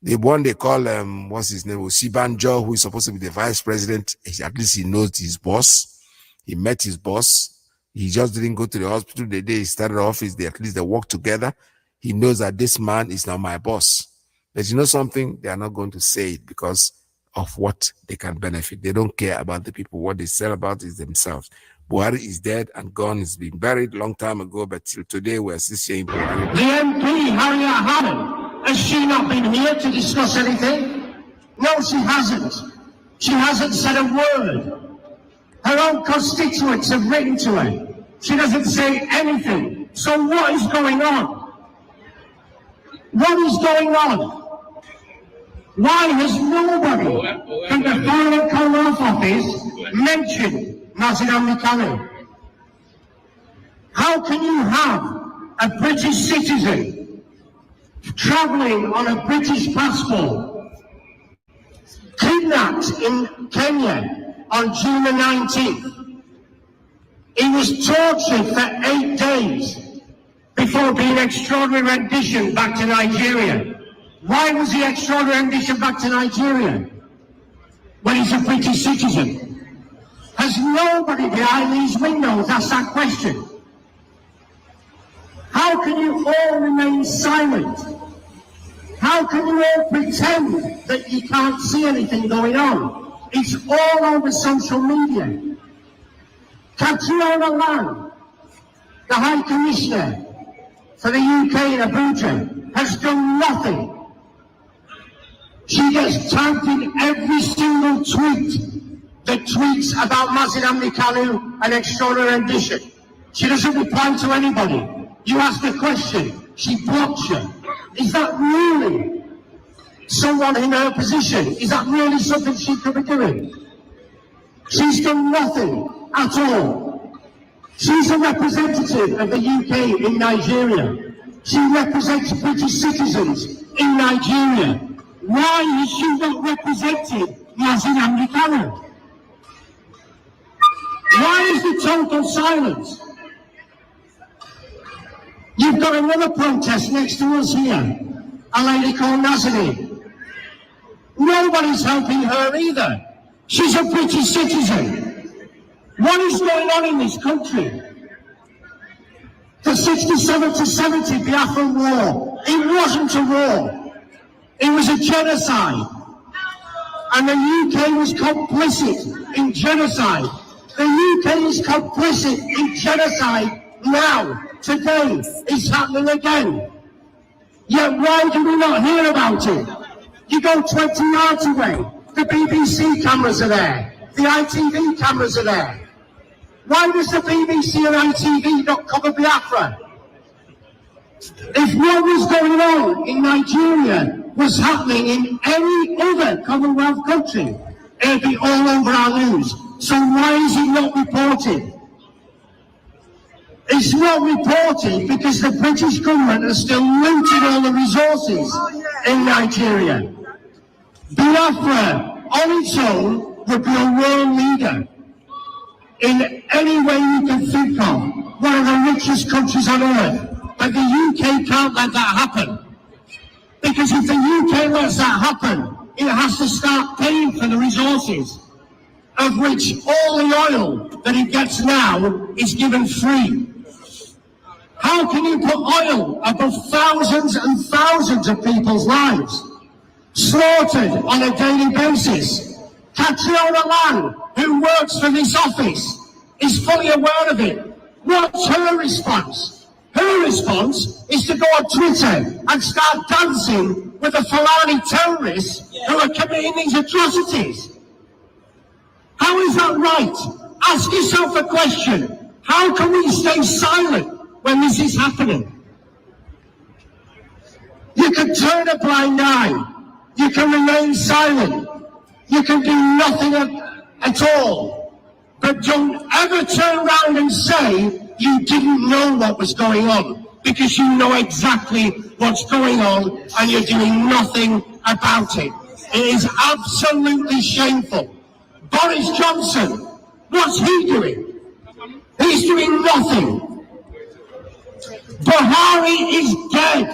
Speaker 4: The one they call, what's his name, Osibanjo, who is supposed to be the vice president, at least he knows his boss. He met his boss. He just didn't go to the hospital the day he started office. At least they work together. He knows that this man is not my boss. But you know something? They are not going to say it because of what they can benefit. They don't care about the people. What they care about is themselves. Buhari is dead and gone. He's been buried a long time ago, but till today we're still saying Buhari.
Speaker 6: The MP, Harriet Hammond, has she not been here to discuss anything? No, she hasn't. She hasn't said a word. Her own constituents have written to her. She doesn't say anything. So what is going on? What is going on? Why has nobody from the Foreign Co-op Office mentioned MAZI Kanu? How can you have a British citizen traveling on a British passport, kidnapped in Kenya on June the 19th? He was tortured for 8 days before being extraordinary rendition back to Nigeria. Why was he extraordinary rendition back to Nigeria when he's a British citizen? Has nobody behind these windows asked that question? How can you all remain silent? How can you all pretend that you can't see anything going on? It's all over social media. Catriona Lang, the High Commissioner for the UK in Abuja, has done nothing. She gets tagged in every single tweet that tweets about MAZI Kanu and extraordinary rendition. She doesn't reply to anybody. You ask a question, she blocks you. Is that really someone in her position? Is that really something she could be doing? She's done nothing at all. She's a representative of the UK in Nigeria. She represents British citizens in Nigeria. Why is she not representing MAZI Kanu? Why is the total silence? You've got another protest next to us here, a lady called Nazarene. Nobody's helping her either. She's a British citizen. What is going on in this country? The 67 to 70 Biafra war, it wasn't a war. It was a genocide. And the UK was complicit in genocide. The UK is complicit in genocide now. Today, it's happening again. Yet why do we not hear about it? You go 20 yards away, the BBC cameras are there, the ITV cameras are there. Why does the BBC and ITV not cover Biafra? If what was going on in Nigeria was happening in any other Commonwealth country, it would be all over our news. So why is it not reported? It's not reported because the British government has still looted all the resources in Nigeria. Biafra on its own would be a world leader in any way you can think of, one of the richest countries on earth. But the UK can't let that happen. Because if the UK lets that happen, it has to start paying for the resources, of which all the oil that it gets now is given free. How can you put oil above thousands and thousands of people's lives, slaughtered on a daily basis? Catriona Lang, who works for this office, is fully aware of it. What's her response? Her response is to go on Twitter and start dancing with the Fulani terrorists who are committing these atrocities. How is that right? Ask yourself a question. How can we stay silent when this is happening? You can turn a blind eye. You can remain silent. You can do nothing at all. But don't ever turn around and say you didn't know what was going on, because you know exactly what's going on and you're doing nothing about it. It is absolutely shameful. Boris Johnson, what's he doing? He's doing nothing. Buhari is dead.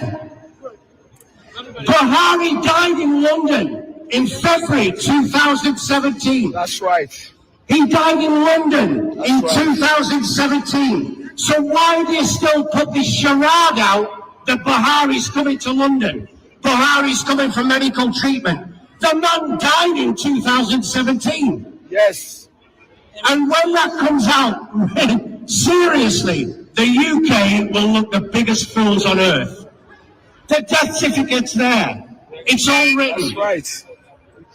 Speaker 6: Buhari died in London in February 2017.
Speaker 3: That's right.
Speaker 6: He died in London in 2017. So why do you still put this charade out that Buhari's coming to London? Buhari's coming for medical treatment. The man died in 2017.
Speaker 3: Yes.
Speaker 6: And when that comes out, seriously, the UK will look the biggest fools on earth. The death certificate's there. It's all written.
Speaker 3: That's right.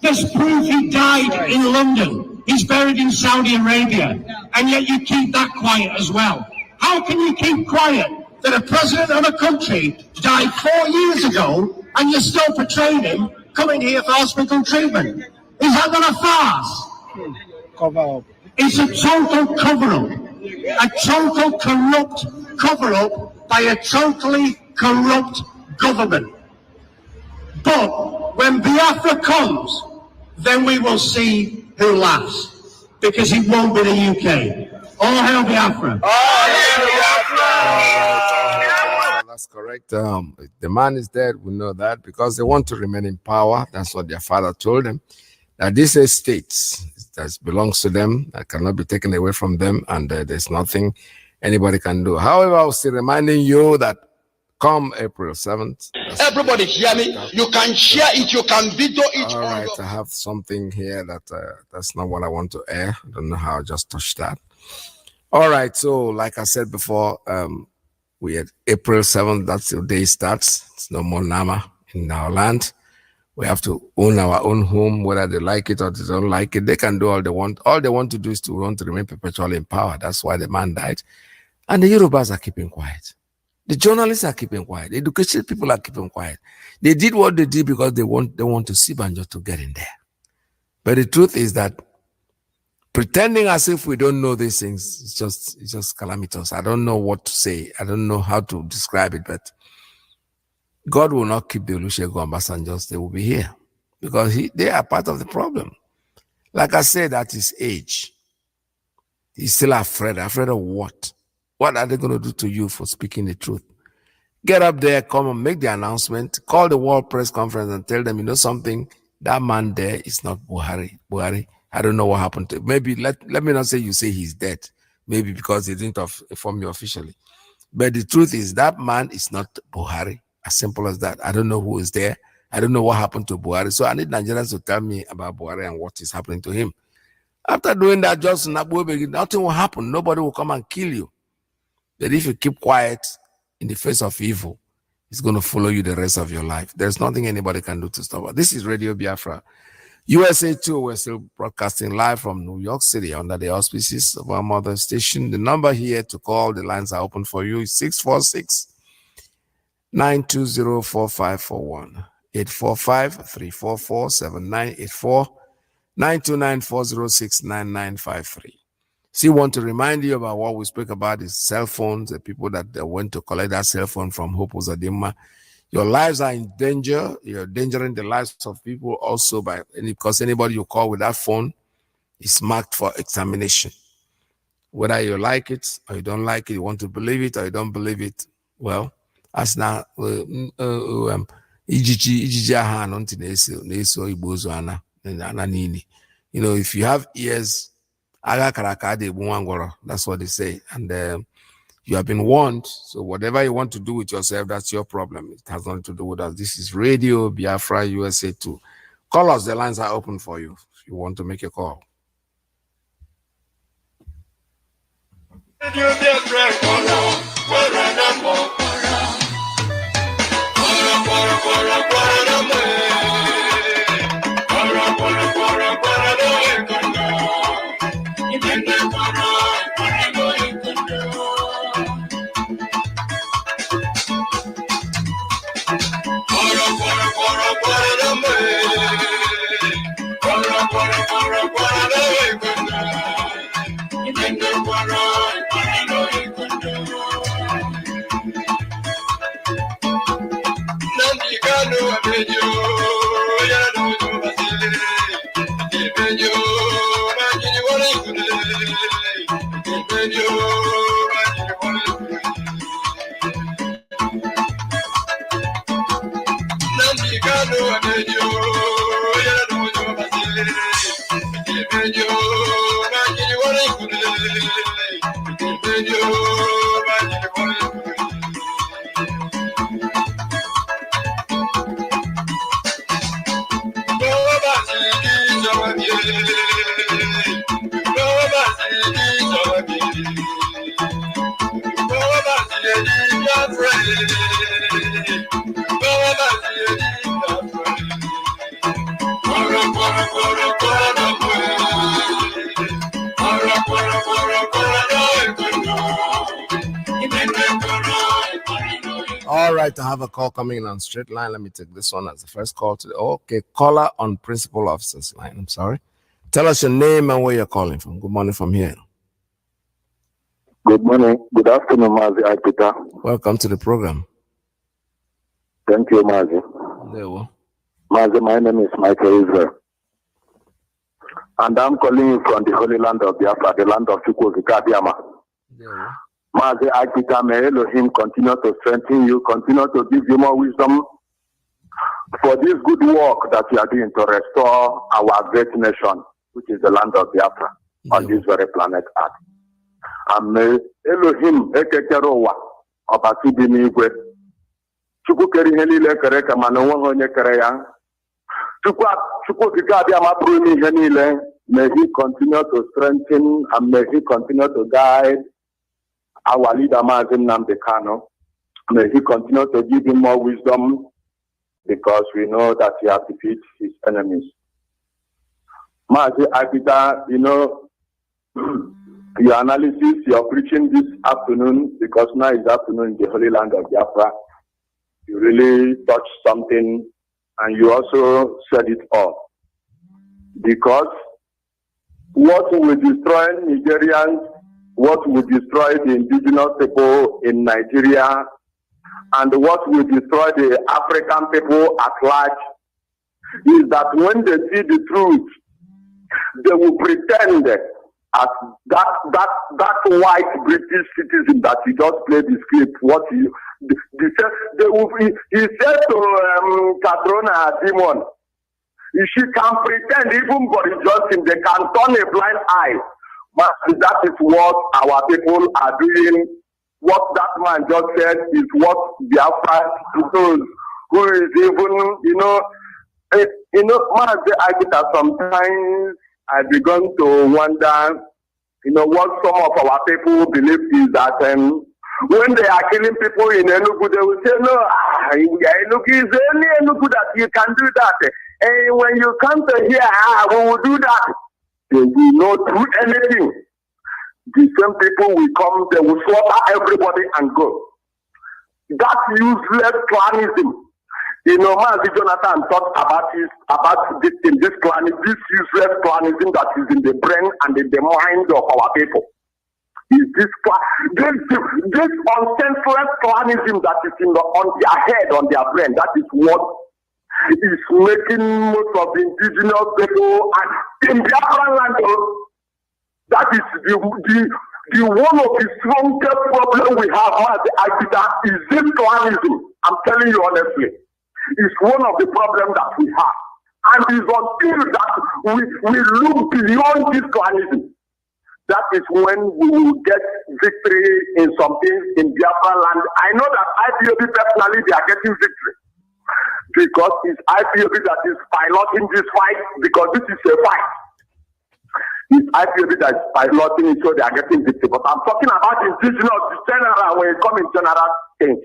Speaker 6: There's proof he died in London. He's buried in Saudi Arabia. And yet you keep that quiet as well. How can you keep quiet that a president of a country died 4 years ago and you're still portraying him coming here for hospital treatment? Is that not a farce?
Speaker 3: Cover up.
Speaker 6: It's a total cover-up. A total corrupt cover-up by a totally corrupt government. But when Biafra comes, then we will see who laughs. Because it won't be the UK. All hail Biafra.
Speaker 4: All hail Biafra. That's correct. The man is dead. We know that because they want to remain in power. That's what their father told them. That this estate that belongs to them, that cannot be taken away from them, and there's nothing anybody can do. However, I was still reminding you that come April 7th.
Speaker 5: Everybody hear me? You can share it, you can video it.
Speaker 4: All right, I have something here that that's not what I want to air. I don't know how I just touched that. All right, so like I said before, we had April 7th, that's the day starts. It's no more Nama in our land. We have to own our own home, whether they like it or they don't like it. They can do all they want. All they want to do is to want to remain perpetually in power. That's why the man died. And the Yorubas are keeping quiet. The journalists are keeping quiet. The educated people are keeping quiet. They did what they did because they want to see Banjo to get in there. But the truth is that pretending as if we don't know these things, it's just calamitous. I don't know what to say. I don't know how to describe it, but God will not keep the Olusegun Obasanjos. They will be here because they are part of the problem. Like I said, at his age, he's still afraid. Afraid of what? What are they going to do to you for speaking the truth? Get up there, come and make the announcement, call the World Press Conference and tell them, you know something, that man there is not Buhari. Buhari, I don't know what happened to him. Maybe, let me not say you say he's dead. Maybe because they didn't inform you officially. But the truth is that man is not Buhari. As simple as that. I don't know who is there. I don't know what happened to Buhari. So I need Nigerians to tell me about Buhari and what is happening to him. After doing that, just nothing will happen. Nobody will come and kill you. But if you keep quiet in the face of evil, it's going to follow you the rest of your life. There's nothing anybody can do to stop it. This is Radio Biafra. USA 2, we're still broadcasting live from New York City under the auspices of our mother station. The number here to call, the lines are open for you, is 646-920-4541, 845-344-7984, 929-406-9953. Still want to remind you about what we spoke about is cell phones, the people that went to collect that cell phone from Hope Uzodimma. Your lives are in danger. You're endangering the lives of people also because anybody you call with that phone is marked for examination. Whether you like it or you don't like it, you want to believe it or you don't believe it, well, as now, you know, if you have ears, that's what they say. And you have been warned. So whatever you want to do with yourself, that's your problem. It has nothing to do with us. This is Radio Biafra USA 2. Call us. The lines are open for you if you want to make a call. All right, I have a call coming in on straight line. Let me take this one as the first call today. Okay, caller on principal officer's line. I'm sorry. Tell us your name and where you're calling from. Good morning from here.
Speaker 12: Good morning. Good afternoon, MAZI. Peter.
Speaker 4: Welcome to the program.
Speaker 12: Thank you, MAZI.
Speaker 4: There we go.
Speaker 12: MAZI, my name is Michael Israel. And I'm calling you from the Holy Land of Biafra, the land of Chukwuka. MAZI, Peter, may Elohim continue to strengthen you, continue to give you more wisdom for this good work that you are doing to restore our great nation, which is the land of Biafra, on this very planet Earth. And may Elohim ekekerowa obasibi n'igwe Chukwu kere ihe niile kere ka mana onwe onye kere ya Chukwu okike abịa ma bụrụ n'ihe niile. May he continue to strengthen and may he continue to guide our leader Mazi Nnamdi Kanu. May he continue to give him more wisdom because we know that he has defeated his enemies. Mazi Abida, you know, your analysis, your preaching this afternoon, because now is afternoon in the Holy Land of Biafra, you really touched something and you also said it all. Because what will destroy Nigerians, what will destroy the indigenous people in Nigeria, and what will destroy the African people at large is that when they see the truth, they will pretend as that white British citizen that you just played the script. He said to Katrona Demon, if she can pretend, even Boris Johnson, they can turn a blind eye. But that is what our people are doing. What that man just said is what Biafra does. Who is even, I get that sometimes I begun to wonder, what some of our people believe is that when they are killing people in Enugu, they will say, no, Enugu is only Enugu that you can do that. And when you come to here, we will do that. They will not do anything. The same people will come, they will slaughter everybody and go. That useless clanism. Mazi Jonathan talked about this clanism, this useless clanism that is in the brain and in the mind of our people. Is this unsenseless clanism that is on their head, on their brain, that is what is making most of the indigenous people and in Biafra land. That is the one of the strongest problems we have is this clanism. I'm telling you honestly. It's one of the problems that we have. And it's until that we look beyond this clanism. That is when we will get victory in some things in Biafra land. I know that IPOB personally, they are getting victory. Because it's IPOB that is piloting this fight, because this is a fight. It's IPOB that is piloting it, so they are getting victory. But I'm talking about indigenous, general, when it comes in general things.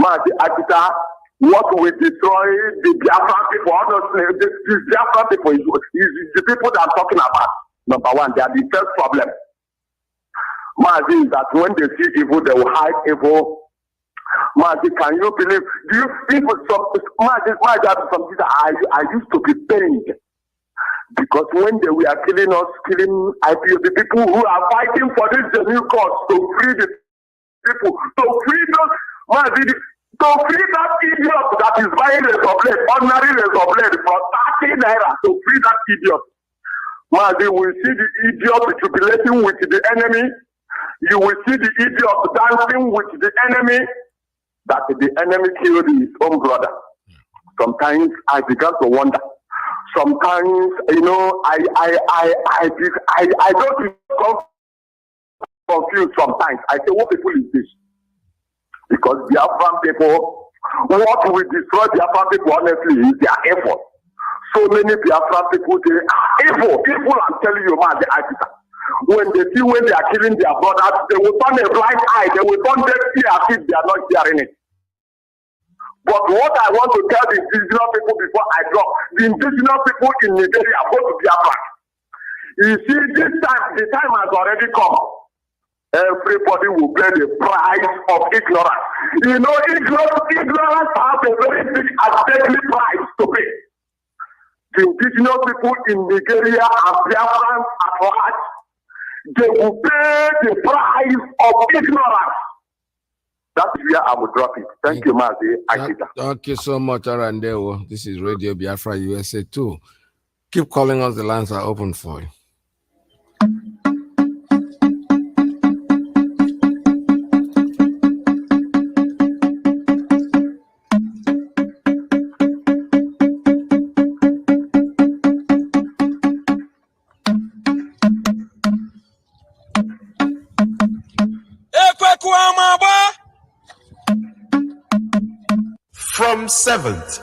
Speaker 12: Akita, what will destroy the Biafra people, honestly, the Biafra people is the people that I'm talking about. Number one, they are the first problem. Mazi is that when they see evil, they will hide evil. Mazi, can you believe? Do you think Mazi, I used to be pained because when they were killing us, killing IPOB, the people who are fighting for this new cause to free the people, to free those, Mazi, to free that idiot that is buying a blade, ordinary razor blade for 30 naira, to free that idiot. Mazi, we see the idiot jubilating with the enemy. You will see the idiot dancing with the enemy, that the enemy killed his own brother. Sometimes I began to wonder. sometimes, you know, I don't become confused sometimes. I say, what people is this? Because Biafran people, what will destroy Biafran people, honestly, is their effort. So many Biafran people, they are evil. Evil, I'm telling you, man, the Africa. When they see when they are killing their brothers, they will turn a blind eye. They will turn deaf ear as if they are not hearing it. But what I want to tell the indigenous people before I drop, the indigenous people in Nigeria are going to Biafra. You see, this time, the time has already come. Everybody will pay the price of ignorance. You know, ignorance has a very big and deadly price to pay. The indigenous people in Nigeria and Biafrans at large, they will pay the price of ignorance. That's where I will drop it. Thank you, Mazi.
Speaker 4: Thank you so much, Arandewo. This is Radio Biafra USA 2. Keep calling us. The lines are open for you.
Speaker 5: From 7th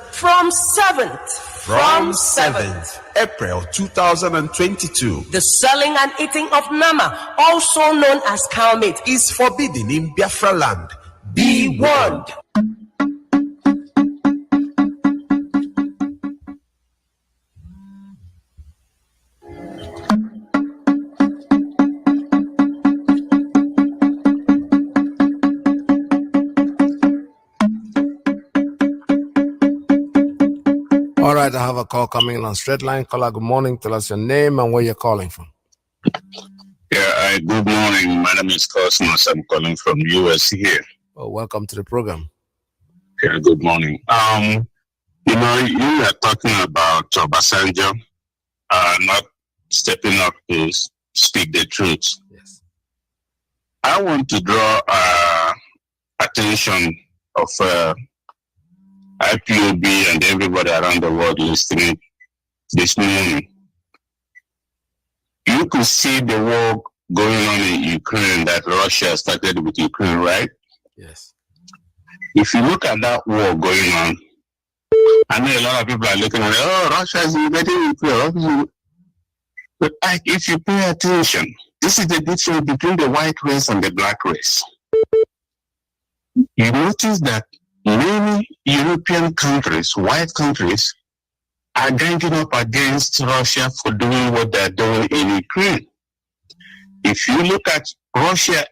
Speaker 5: April 2022,
Speaker 13: the selling and eating of nama, also known as cow meat,
Speaker 5: is forbidden in Biafra land. Be warned.
Speaker 4: All right, I have a call coming in on straight line. Caller, good morning. Tell us your name and where you're calling from.
Speaker 14: Yeah, good morning. My name is Cosmos. I'm calling from US here.
Speaker 4: Well, welcome to the program.
Speaker 14: Yeah, good morning. You know, you are talking about Obasanjo not stepping up to speak the truth.
Speaker 4: Yes.
Speaker 14: I want to draw attention of IPOB and everybody around the world listening this morning. You could see the war going on in Ukraine that Russia started with Ukraine, right?
Speaker 4: Yes.
Speaker 14: If you look at that war going on, I know a lot of people are looking at it, oh, Russia is invading Ukraine. But if you pay attention, this is the difference between the white race and the black race. You notice that many European countries, white countries, are ganging up against Russia for doing what they're doing in Ukraine. If you look at Russia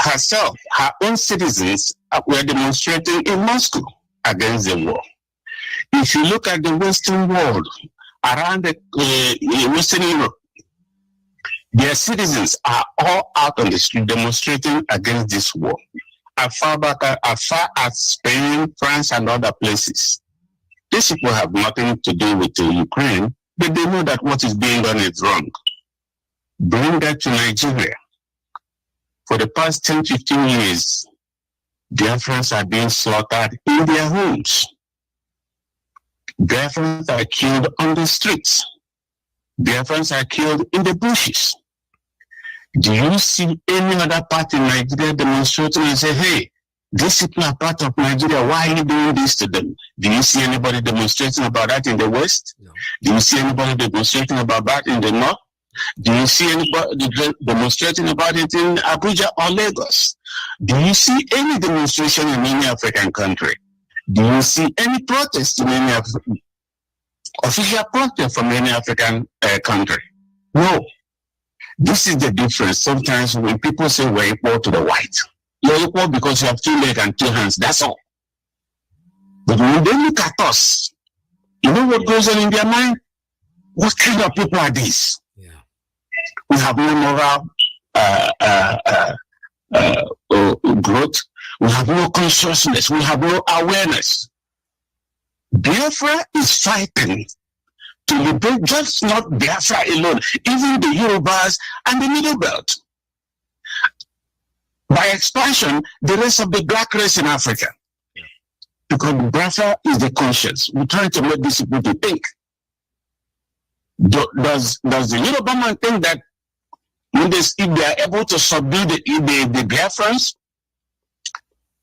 Speaker 14: herself, her own citizens were demonstrating in Moscow against the war. If you look at the Western world, around the Western Europe, their citizens are all out on the street demonstrating against this war. As far as Spain, France, and other places. These people have nothing to do with Ukraine, but they know that what is being done is wrong. Bring that to Nigeria. For the past 10, 15 years, Biafrans are being slaughtered in their homes. Biafrans are killed on the streets. Biafrans are killed in the bushes. Do you see any other part in Nigeria demonstrating and say, hey, these people are part of Nigeria, why are you doing this to them? Do you see anybody demonstrating about that in the West? No. Do you see anybody demonstrating about that in the North? Do you see anybody demonstrating about it in Abuja or Lagos? Do you see any demonstration in any African country? Do you see any protest in any official protest from any African country? No. This is the difference. Sometimes when people say we're equal to the white, you're equal because you have 2 legs and 2 hands. That's all. But when they look at us, you know what goes on in their mind? What kind of people are these?
Speaker 4: Yeah.
Speaker 14: We have no moral growth. We have no consciousness. We have no awareness. Biafra is fighting to liberate just not Biafra alone, even the Yorubas and the Middle Belt. By expansion, the rest of the black race in Africa. Because Biafra is the conscience. We're trying to make these people to think. Does the Yoruba man think that if they are able to subdue the Biafrans,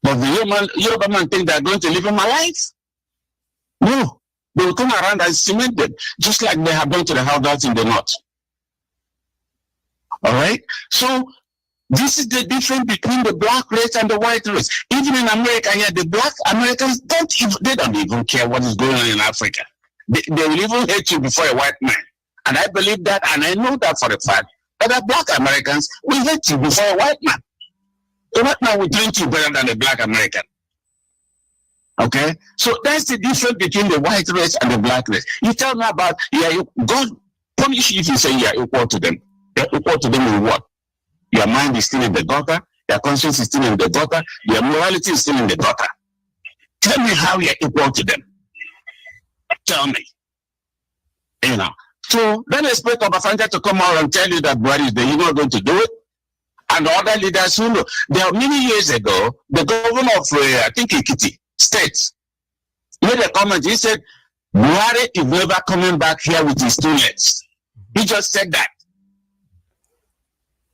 Speaker 14: does the Yoruba man think they are going to leave him alive? No. They will come around and cement them, just like they have done to the Haudas in the north. All right? So this is the difference between the black race and the white race. Even in America here, the black Americans don't even care what is going on in Africa. They will even hate you before a white man. And I believe that, and I know that for a fact. But the black Americans will hate you before a white man. A white man will treat you better than a black American. Okay? So that's the difference between the white race and the black race. You tell me about, God punish you if you say you are equal to them. You're equal to them in what? Your mind is still in the gutter, your conscience is still in the gutter, your morality is still in the gutter. Tell me how you're equal to them. Tell me. So then expect Obasanjo to come out and tell you that Buhari is there. You're not going to do it. And other leaders who know. There many years ago, the governor of, I think, Ekiti State made a comment. He said, Buhari is never coming back here with his 2 legs. He just said that.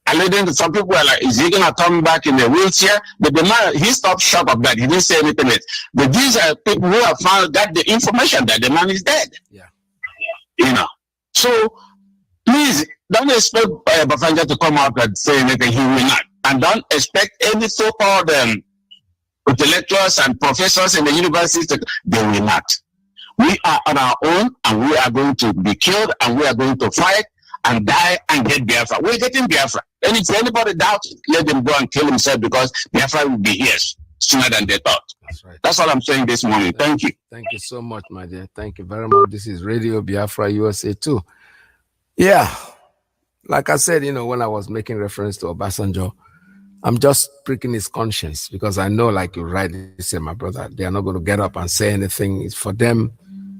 Speaker 14: And then some people were like, is he going to come back in a wheelchair? But the man, he stopped short of that. He didn't say anything else. But these are people who have got the information that the man is dead.
Speaker 4: Yeah.
Speaker 14: So please don't expect Obasanjo to come out and say anything. He will not. And don't expect any so-called intellectuals and professors in the universities. They will not. We are on our own, and we are going to be killed, and we are going to fight and die and get Biafra. We're getting Biafra. And if anybody doubts, let them go and kill himself, because Biafra will be here sooner than they thought.
Speaker 4: That's right.
Speaker 14: That's all I'm saying this morning. Thank you.
Speaker 4: Thank you so much, my dear. Thank you very much. This is Radio Biafra USA 2. Yeah. Like I said, when I was making reference to Obasanjo, I'm just pricking his conscience, because I know, like you rightly said, my brother, they are not going to get up and say anything. It's for them,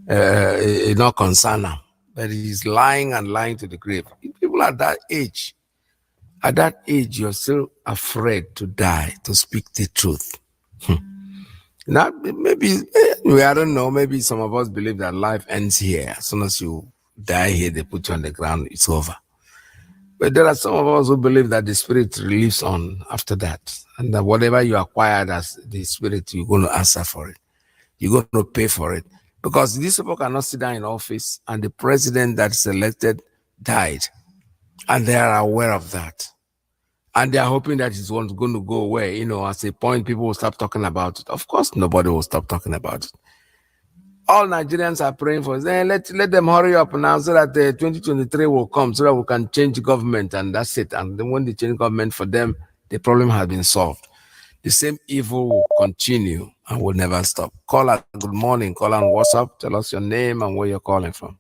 Speaker 4: it's not concern them. But he's lying and lying to the grave. People at that age, you're still afraid to die, to speak the truth. Now, maybe, I don't know, maybe some of us believe that life ends here. As soon as you die here, they put you on the ground, it's over. But there are some of us who believe that the spirit lives on after that, and that whatever you acquired as the spirit, you're going to answer for it. You're going to pay for it. Because these people cannot sit down in office, and the president that's elected died. And they are aware of that. And they are hoping that it's going to go away. At a point, people will stop talking about it. Of course, nobody will stop talking about it. All Nigerians are praying for it. Let them hurry up now, so that 2023 will come, so that we can change government, and that's it. And then when they change government, for them, the problem has been solved. The same evil will continue and will never stop. Caller, good morning. Caller on WhatsApp. Tell us your name and where you're calling from.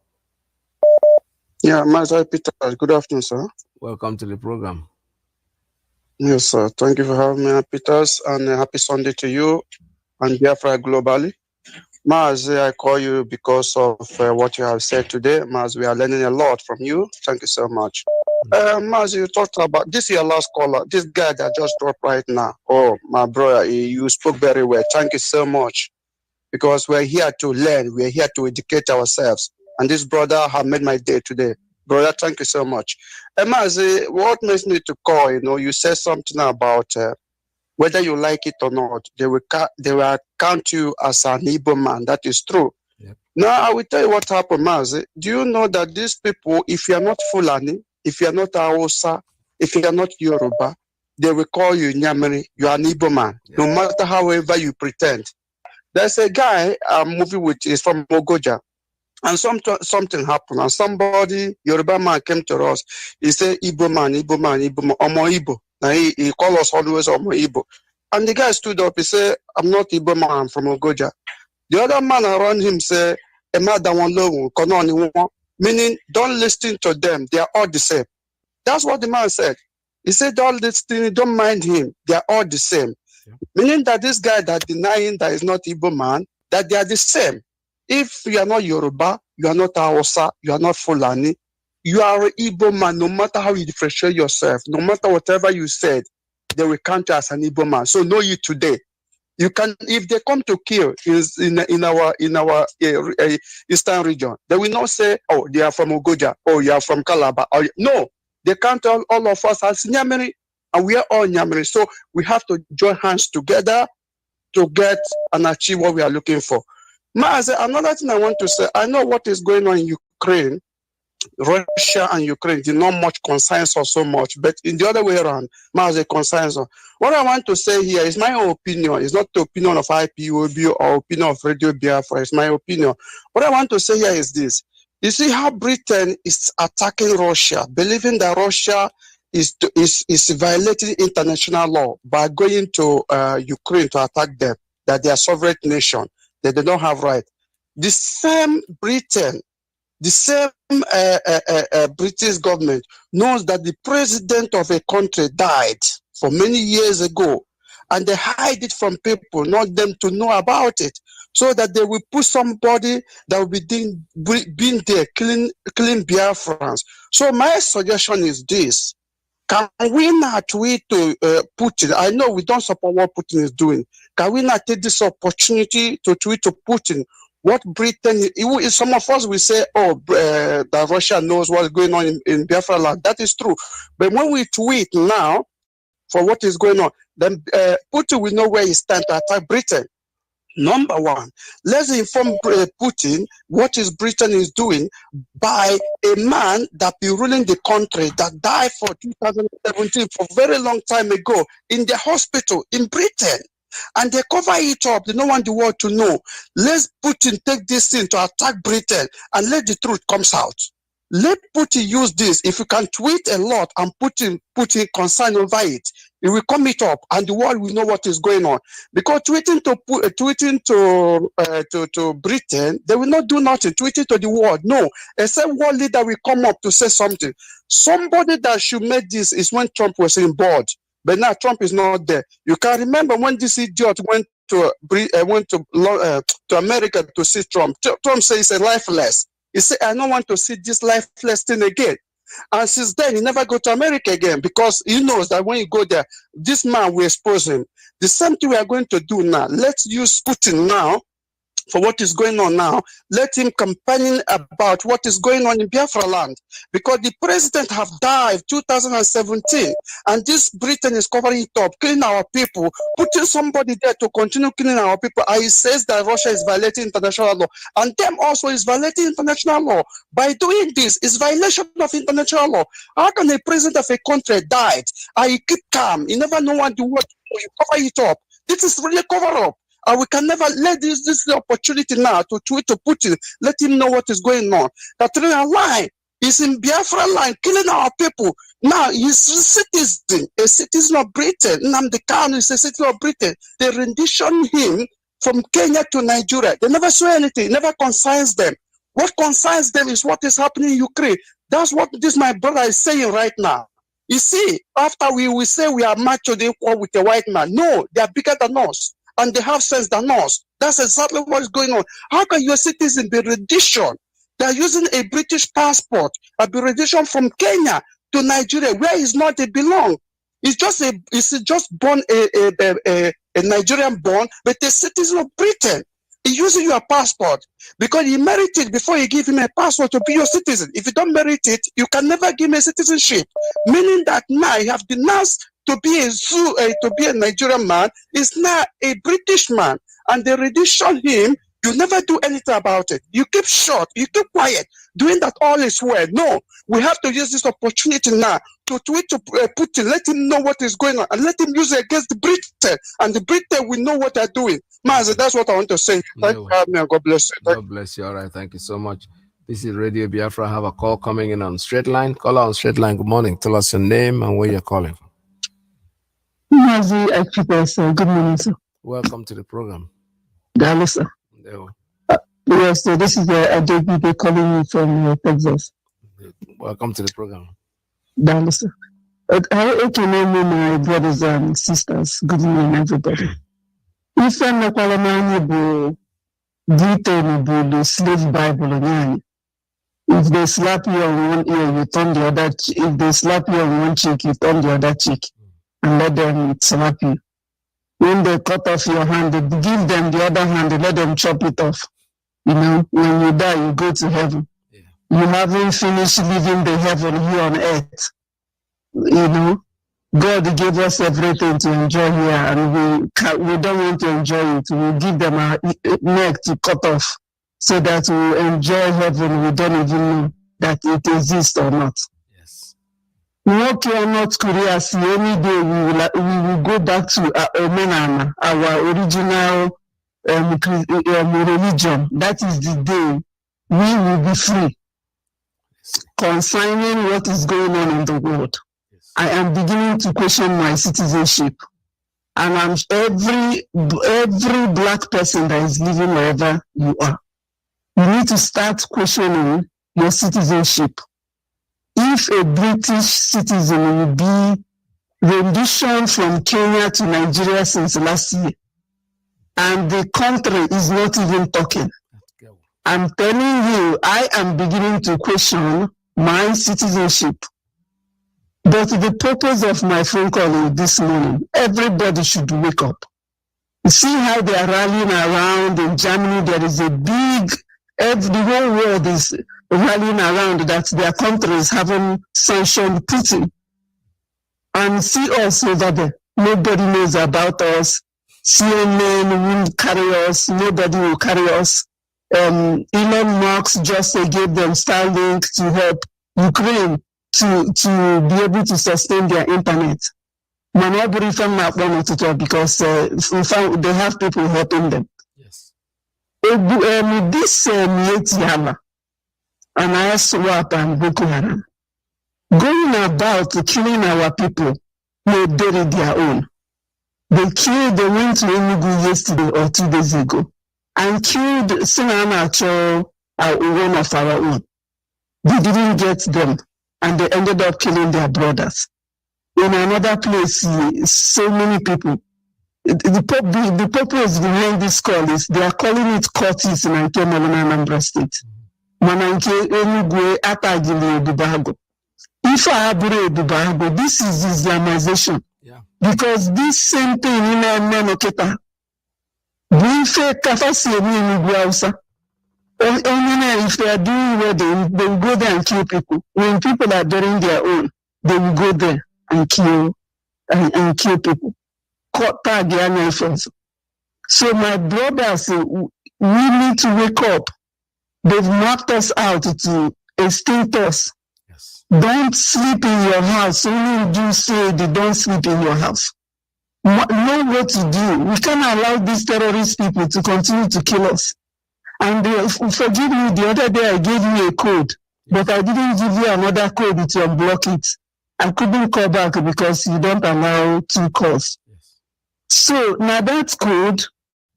Speaker 15: Yeah, MAZI Peter. Good afternoon, sir.
Speaker 4: Welcome to the program.
Speaker 15: Yes, sir. Thank you for having me, Peters, and happy Sunday to you and Biafra globally. MAZI, I call you because of what you have said today. MAZI, we are learning a lot from you. Thank you so much. MAZI, you talked about this, your last caller, this guy that just dropped right now. Oh, my brother, you spoke very well. Thank you so much, because we're here to learn. We're here to educate ourselves. And this brother have made my day today. Brother, thank you so much. MAZI, what makes me to call, you said something about whether you like it or not, they will count you as an Igbo man. That is true.
Speaker 4: Yep.
Speaker 15: Now, I will tell you what happened, MAZI. Do you know that these people, if you are not Fulani, if you are not Hausa, if you are not Yoruba, they will call you Nyamiri. You are an Igbo man, no matter however you pretend. There's a guy I'm moving with, is from Ogoja. And something happened, and somebody, Yoruba man, came to us. He said, Igbo man, Omo Igbo. Now he called us always Omo Igbo. And the guy stood up, he said, I'm not Igbo man, I'm from Ogoja. The other man around him said, meaning don't listen to them, they are all the same. That's what the man said. He said, don't listen, don't mind him, they are all the same. Yeah. Meaning that this guy that denying that is not Igbo man, that they are the same. If you are not Yoruba, you are not Hausa, you are not Fulani, you are an Igbo man, no matter how you differentiate yourself, no matter whatever you said, they will count you as an Igbo man. So know you today. You can, if they come to kill is in our eastern region, they will not say, oh, they are from Ogoja, oh, you are from Calabar. Or, no, they count all of us as Nyamiri, and we are all Nyamiri. So we have to join hands together to get and achieve what we are looking for. Another thing I want to say, I know what is going on in Ukraine. Russia and Ukraine did not much concerns us so much, but in the other way around, Mazi concerns us. What I want to say here is my opinion. It's not the opinion of IPOB or opinion of Radio Biafra. It's my opinion. What I want to say here is this. You see how Britain is attacking Russia, believing that Russia is violating international law by going to Ukraine to attack them, that they are sovereign nation, that they don't have right. The same Britain, the same British government knows that the president of a country died for many years ago, and they hide it from people, not them to know about it, so that they will put somebody that will be being there, killing Biafrans. So my suggestion is this. Can we not tweet to Putin? I know we don't support what Putin is doing. Can we not take this opportunity to tweet to Putin? What Britain, some of us will say, oh, that Russia knows what's going on in Biafra land. That is true. But when we tweet now for what is going on, then Putin will know where he stands to attack Britain. Number one, let's inform Putin what is Britain is doing by a man that be ruling the country that died for 2017 for a very long time ago in the hospital in Britain. And they cover it up. They don't want the world to know. Let Putin take this thing to attack Britain and let the truth come out. Let Putin use this. If you can tweet a lot and Putin concern over it, it will come it up and the world will know what is going on. Because tweeting to Britain, they will not do nothing. Tweeting to the world, no. Except world leader will come up to say something. Somebody that should make this is when Trump was in board. But now Trump is not there. You can remember when this idiot went to America to see Trump. Trump said he's a lifeless. He said, I don't want to see this lifeless thing again. And since then, he never go to America again because he knows that when you go there, this man will expose him. The same thing we are going to do now. Let's use Putin now for what is going on now. Let him campaign about what is going on in Biafra land, because the president have died 2017, and this Britain is covering it up, killing our people, putting somebody there to continue killing our people. And he says that Russia is violating international law, and them also is violating international law. By doing this, it's violation of international law. How can a president of a country died and he keep calm? He never know what to do. You cover it up. This is really cover up. And we can never let this opportunity now to tweet to Putin, let him know what is going on. That line is in Biafra line, killing our people. Now he's a citizen of Britain. Nnamdi Kanu is a citizen of Britain. They rendition him from Kenya to Nigeria. They never say anything, it never concerns them. What concerns them is what is happening in Ukraine. That's what this my brother is saying right now. You see, after we will say we are macho equal with a white man, no, they are bigger than us. And they have sense than us. That's exactly what is going on. How can your citizen be rendition? They're using a British passport, a rendition from Kenya to Nigeria, where it's not they belong. It's just born a Nigerian born, but a citizen of Britain. He's using your passport because he merited before you give him a passport to be your citizen. If you don't merit it, you can never give him a citizenship. Meaning that now you have denounced to be a Nigerian man is now a British man, and they rendition him. You never do anything about it. You keep short, you keep quiet, doing that all is well. No, we have to use this opportunity now to tweet to Putin, let him know what is going on, and let him use it against the Britain, and the Britain will know what they're doing. Mazi, that's what I want to say. Thank you for having me, and God bless you.
Speaker 4: God bless you. All right, thank you so much. This is Radio Biafra. I have a call coming in on straight line. Call on straight line. Good morning. Tell us your name and where you're calling from.
Speaker 16: MAZI at QPSK. Good morning, sir.
Speaker 4: Welcome to the program.
Speaker 16: Dallas, sir. Yes, so this is Adobe calling you from Texas.
Speaker 4: Welcome to the program.
Speaker 16: Dallas, sir. Okay, my brothers and sisters. Good morning, everybody. If I'm not calling detail the slave Bible, if they slap you on one ear, you turn the other. If they slap you on one cheek, you turn the other cheek, and let them slap you. when they cut off your hand, give them the other hand, let them chop it off. You know, when you die, you go to heaven. Yeah. You haven't finished living the heaven here on earth. You know, God gave us everything to enjoy here, and we don't want to enjoy it. We give them a neck to cut off so that we enjoy heaven. We don't even know that it exists or not. Yes. North Korea, see, any day we will go back to our original religion. That is the day we will be free. Concerning what is going on in the world, I am beginning to question my citizenship, and I'm every black person that is living wherever you are. You need to start questioning your citizenship. If a British citizen will be rendition from Kenya to Nigeria since last year, and the country is not even talking, I'm telling you, I am beginning to question my citizenship. But the purpose of my phone call this morning, everybody should wake up. You see how they are rallying around in Germany. There is a big, the whole world is rallying around that their countries haven't sanctioned Putin. And see us over there. Nobody knows about us. CNN will carry us. Nobody will carry us. Elon Musk just gave them Starlink to help Ukraine to be able to sustain their internet. Because in fact, they have people helping them. Yes. This Yama and I swap and Boko Haram going about killing our people, they bury their own. They went to Enugu yesterday or 2 days ago and killed Sinanacho, one of our own. They didn't get them, and they ended up killing their brothers. In another place, so many people. The purpose behind this call is they are calling it Curtis in Anambra State. Mananke Enugwe Atagili Bubago. If I abure Bubago, this is Islamization. Yeah. Because this same thing in Menoketa. If they are doing wedding, they will go there and kill people. When people are doing their own, they will go there and kill people. So my brothers, we need to wake up. They've knocked us out to extinct us. Yes. Don't sleep in your house. Only do say they don't sleep in your house. Know what to do. We can't allow these terrorist people to continue to kill us. And forgive me, the other day I gave you a code, but I didn't give you another code to unblock it. I couldn't call back because you don't allow 2 calls. Yes. So now that code,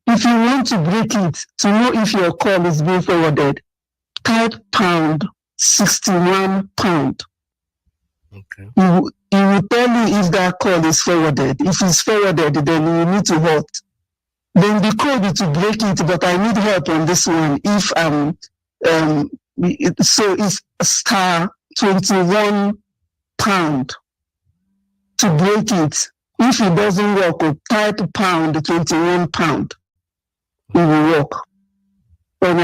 Speaker 16: if you want to break it, to know if your call is being forwarded, type £61. Okay. It will tell you if that call is forwarded. If it's forwarded, then you need to halt. Then the code is to break it, but I need help on this one. If so it's star £21 to break it. If it doesn't work, type £21. It will work. But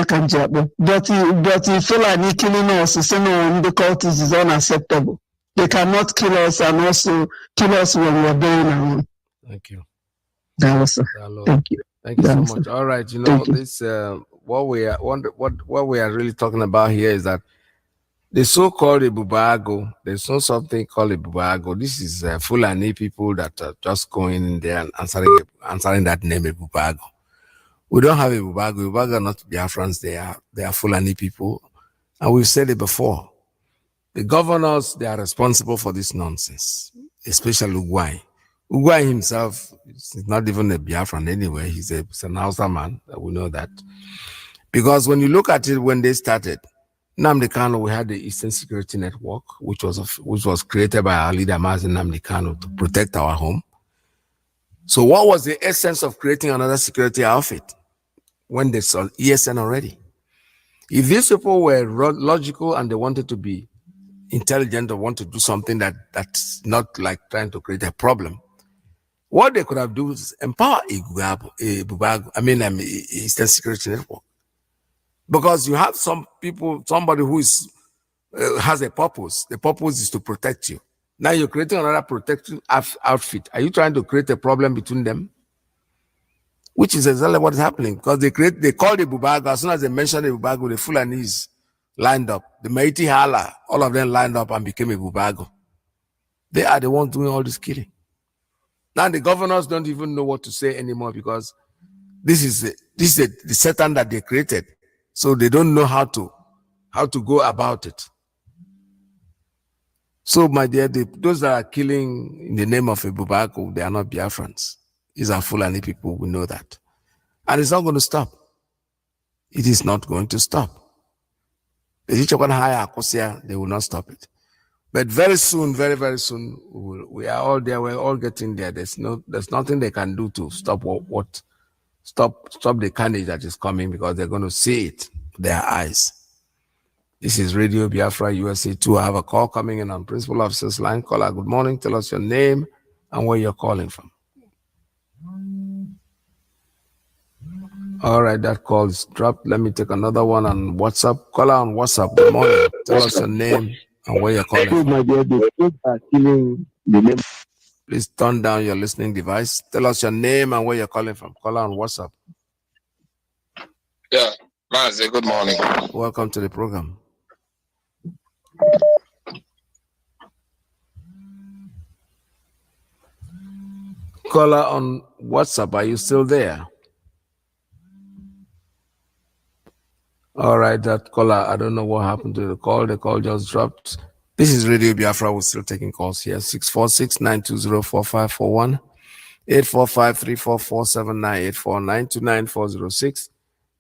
Speaker 16: if Fulani killing us, the cultists is unacceptable. They cannot kill us and also kill us when we're burying our own. Thank you. Thank you.
Speaker 4: Thank you so much. All right, this what we are really talking about here is that the so-called Ibubago, there's no something called Ibubago. This is Fulani people that are just going in there and answering that name Ibubago. We don't have Ibubago. Ibubago are not Biafrans. They are Fulani people, and we've said it before. The governors, they are responsible for this nonsense, especially Ugwai. Ugwai himself is not even a Biafran anyway. He's an Hausa man. We know that. Because when you look at it, when they started, Nnamdi Kanu, we had the Eastern Security Network, which was created by our leader, MAZI Nnamdi Kanu, to protect our home. So what was the essence of creating another security outfit when they saw ESN already? If these people were logical and they wanted to be intelligent or want to do something that's not like trying to create a problem, What they could have done is empower Eastern Security Network. Because you have some people, somebody who is has a purpose. The purpose is to protect you. Now you're creating another protective outfit. Are you trying to create a problem between them? Which is exactly what is happening, because they call the Bubago. As soon as they mention the Bubago, the Fulanis lined up. The Maiti Hala, all of them lined up and became a Bubago. They are the ones doing all this killing. Now the governors don't even know what to say anymore, because this is the Satan that they created. So they don't know how to go about it. So my dear, those that are killing in the name of a Bubago, they are not Biafrans. These are Fulani people, we know that. And it's not going to stop. It is not going to stop. They will not stop it. But very soon, very, very soon, we are all there. We're all getting there. There's nothing they can do to stop stop the carnage that is coming, because they're going to see it with their eyes. This is Radio Biafra USA 2. I have a call coming in on Principal Officer's line. Caller, good morning. Tell us your name and where you're calling from. All right, that call is dropped. Let me take another one on WhatsApp. Caller on WhatsApp, good morning. Tell us your name and where you're calling from. Please turn down your listening device. Tell us your name and where you're calling from. Caller on WhatsApp.
Speaker 17: Yeah, Mazi, good morning.
Speaker 4: Welcome to the program. Caller on WhatsApp, are you still there? All right, that caller, I don't know what happened to the call. The call just dropped. This is Radio Biafra. We're still taking calls here. 646-920-4541, 845-344-7984,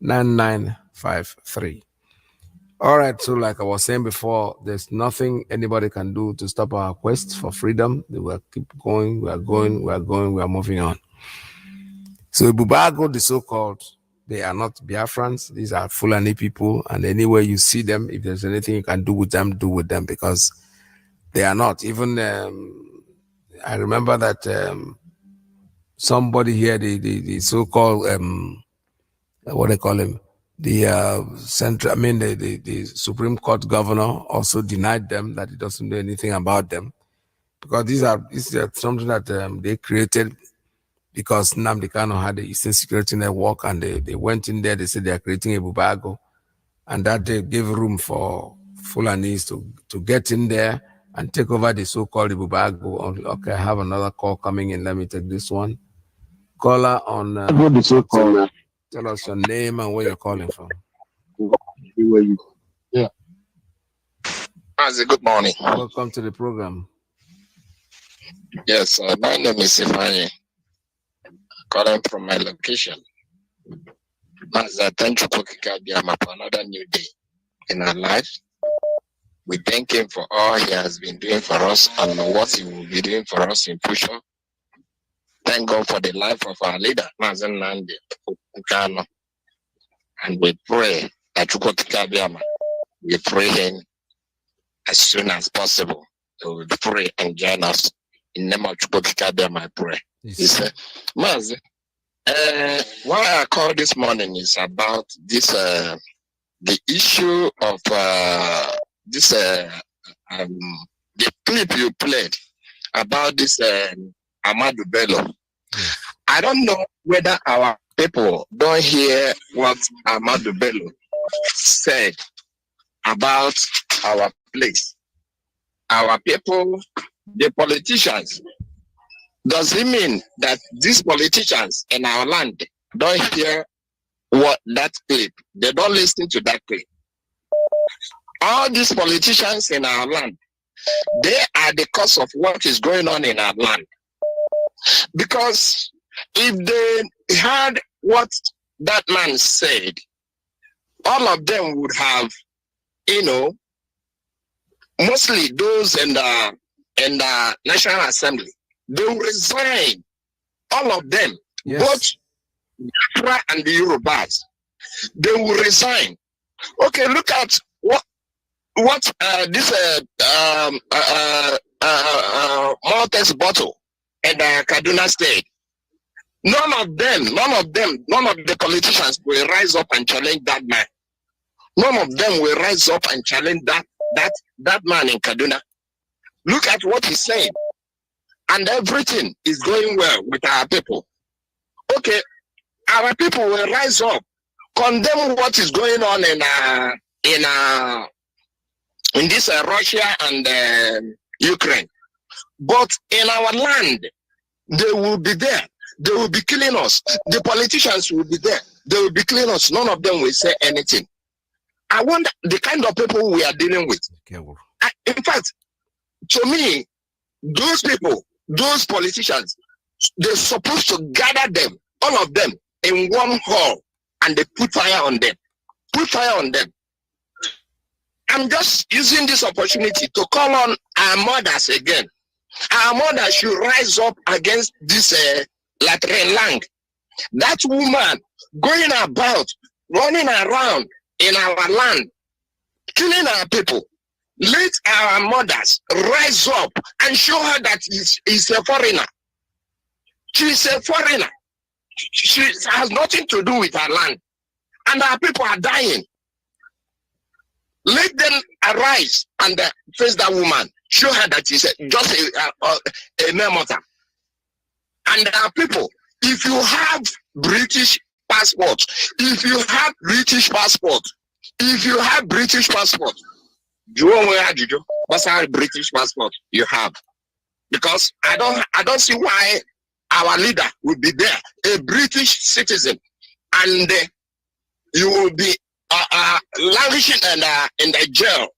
Speaker 4: 929-406-9953. All right, so like I was saying before, there's nothing anybody can do to stop our quest for freedom. We will keep going, we are moving on. So Bubago, the so-called, they are not Biafrans. These are Fulani people. And anywhere you see them, if there's anything you can do with them, because they are not. Even, I remember that somebody here, the so-called, what they call him, the the Supreme Court governor also denied them, that he doesn't know anything about them. Because this is something that they created, because Nnamdi Kanu had the Eastern Security Network, and they went in there, they said they are creating a Bubago, and that they gave room for Fulanis to get in there and take over the so-called Bubago. Okay, I have another call coming in. Let me take this one. Caller on... tell us your name and where you're calling from.
Speaker 17: Yeah. Mazi, good morning.
Speaker 4: Welcome to the program.
Speaker 17: Yes, my name is Ifani, calling from my location. Mazi, thank you for another new day in our life. We thank him for all he has been doing for us and what he will be doing for us in future. Thank God for the life of our leader, Mazi Nnamdi Kanu. And we pray that we pray him as soon as possible. He will pray and join us. In the name of Chukwukabiama, I pray. Yes. Mazi, why I called this morning is about this the issue of the clip you played about this Ahmadu Bello. I don't know whether our people don't hear what Ahmadu Bello said about our place. Our people, the politicians. Does it mean that these politicians in our land don't hear what that clip? They don't listen to that clip. All these politicians in our land, they are the cause of what is going on in our land. Because if they heard what that man said, all of them would have, mostly those in the National Assembly, they will resign. All of them, yes. Both Biafra and the Yorubas, they will resign. Okay, look at what this Maltese bottle in Kaduna State. None of the politicians will rise up and challenge that man. None of them will rise up and challenge that man in Kaduna. Look at what he's saying. And everything is going well with our people. Okay, our people will rise up, condemn what is going on in this Russia and Ukraine. But in our land, they will be there. They will be killing us. The politicians will be there. They will be killing us. None of them will say anything. I wonder the kind of people we are dealing with. In fact, to me, those people, those politicians, they're supposed to gather them, all of them, in one hall, and they put fire on them. Put fire on them. I'm just using this opportunity to call on our mothers again. Our mothers should rise up against this Latrine Lang. That woman going about, running around in our land, killing our people. Let our mothers rise up and show her that he's a foreigner. She's a foreigner. She has nothing to do with our land. And our people are dying. Let them arise and face that woman. Show her that she's just a mere mortal. And our people, if you have British passport, if you have British passport, you won't what's our British passport you have? Because I don't see why our leader will be there, a British citizen, and you will be languishing in the jail.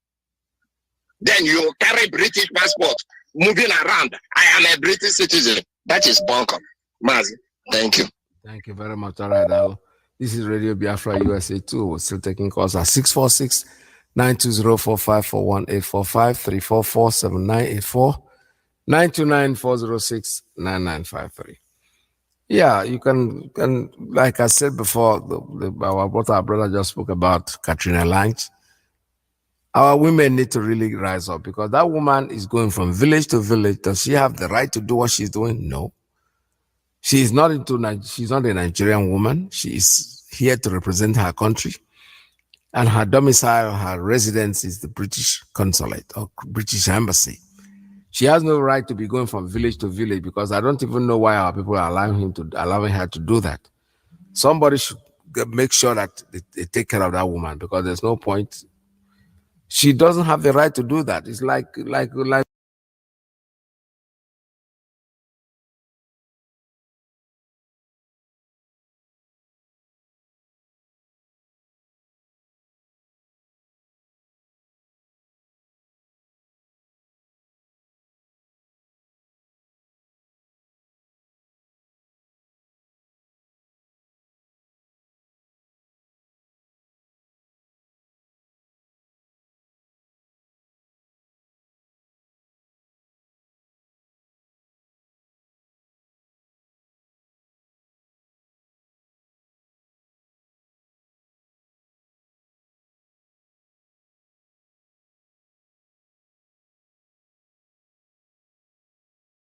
Speaker 17: Then you carry British passport, moving around. I am a British citizen. That is bunkum. MAZI, thank you.
Speaker 4: Thank you very much. All right, this is Radio Biafra USA 2. We're still taking calls at 646-920-454-1845-344-7984 929-406-9953. Yeah, you can, like I said before, our brother just spoke about Katrina Lange. Our women need to really rise up because that woman is going from village to village. Does she have the right to do what she's doing? No. She's not a Nigerian woman. She is here to represent her country. And her domicile, her residence is the British consulate or British embassy. She has no right to be going from village to village because I don't even know why our people are allowing her to do that. Somebody should make sure that they take care of that woman because there's no point. She doesn't have the right to do that. It's like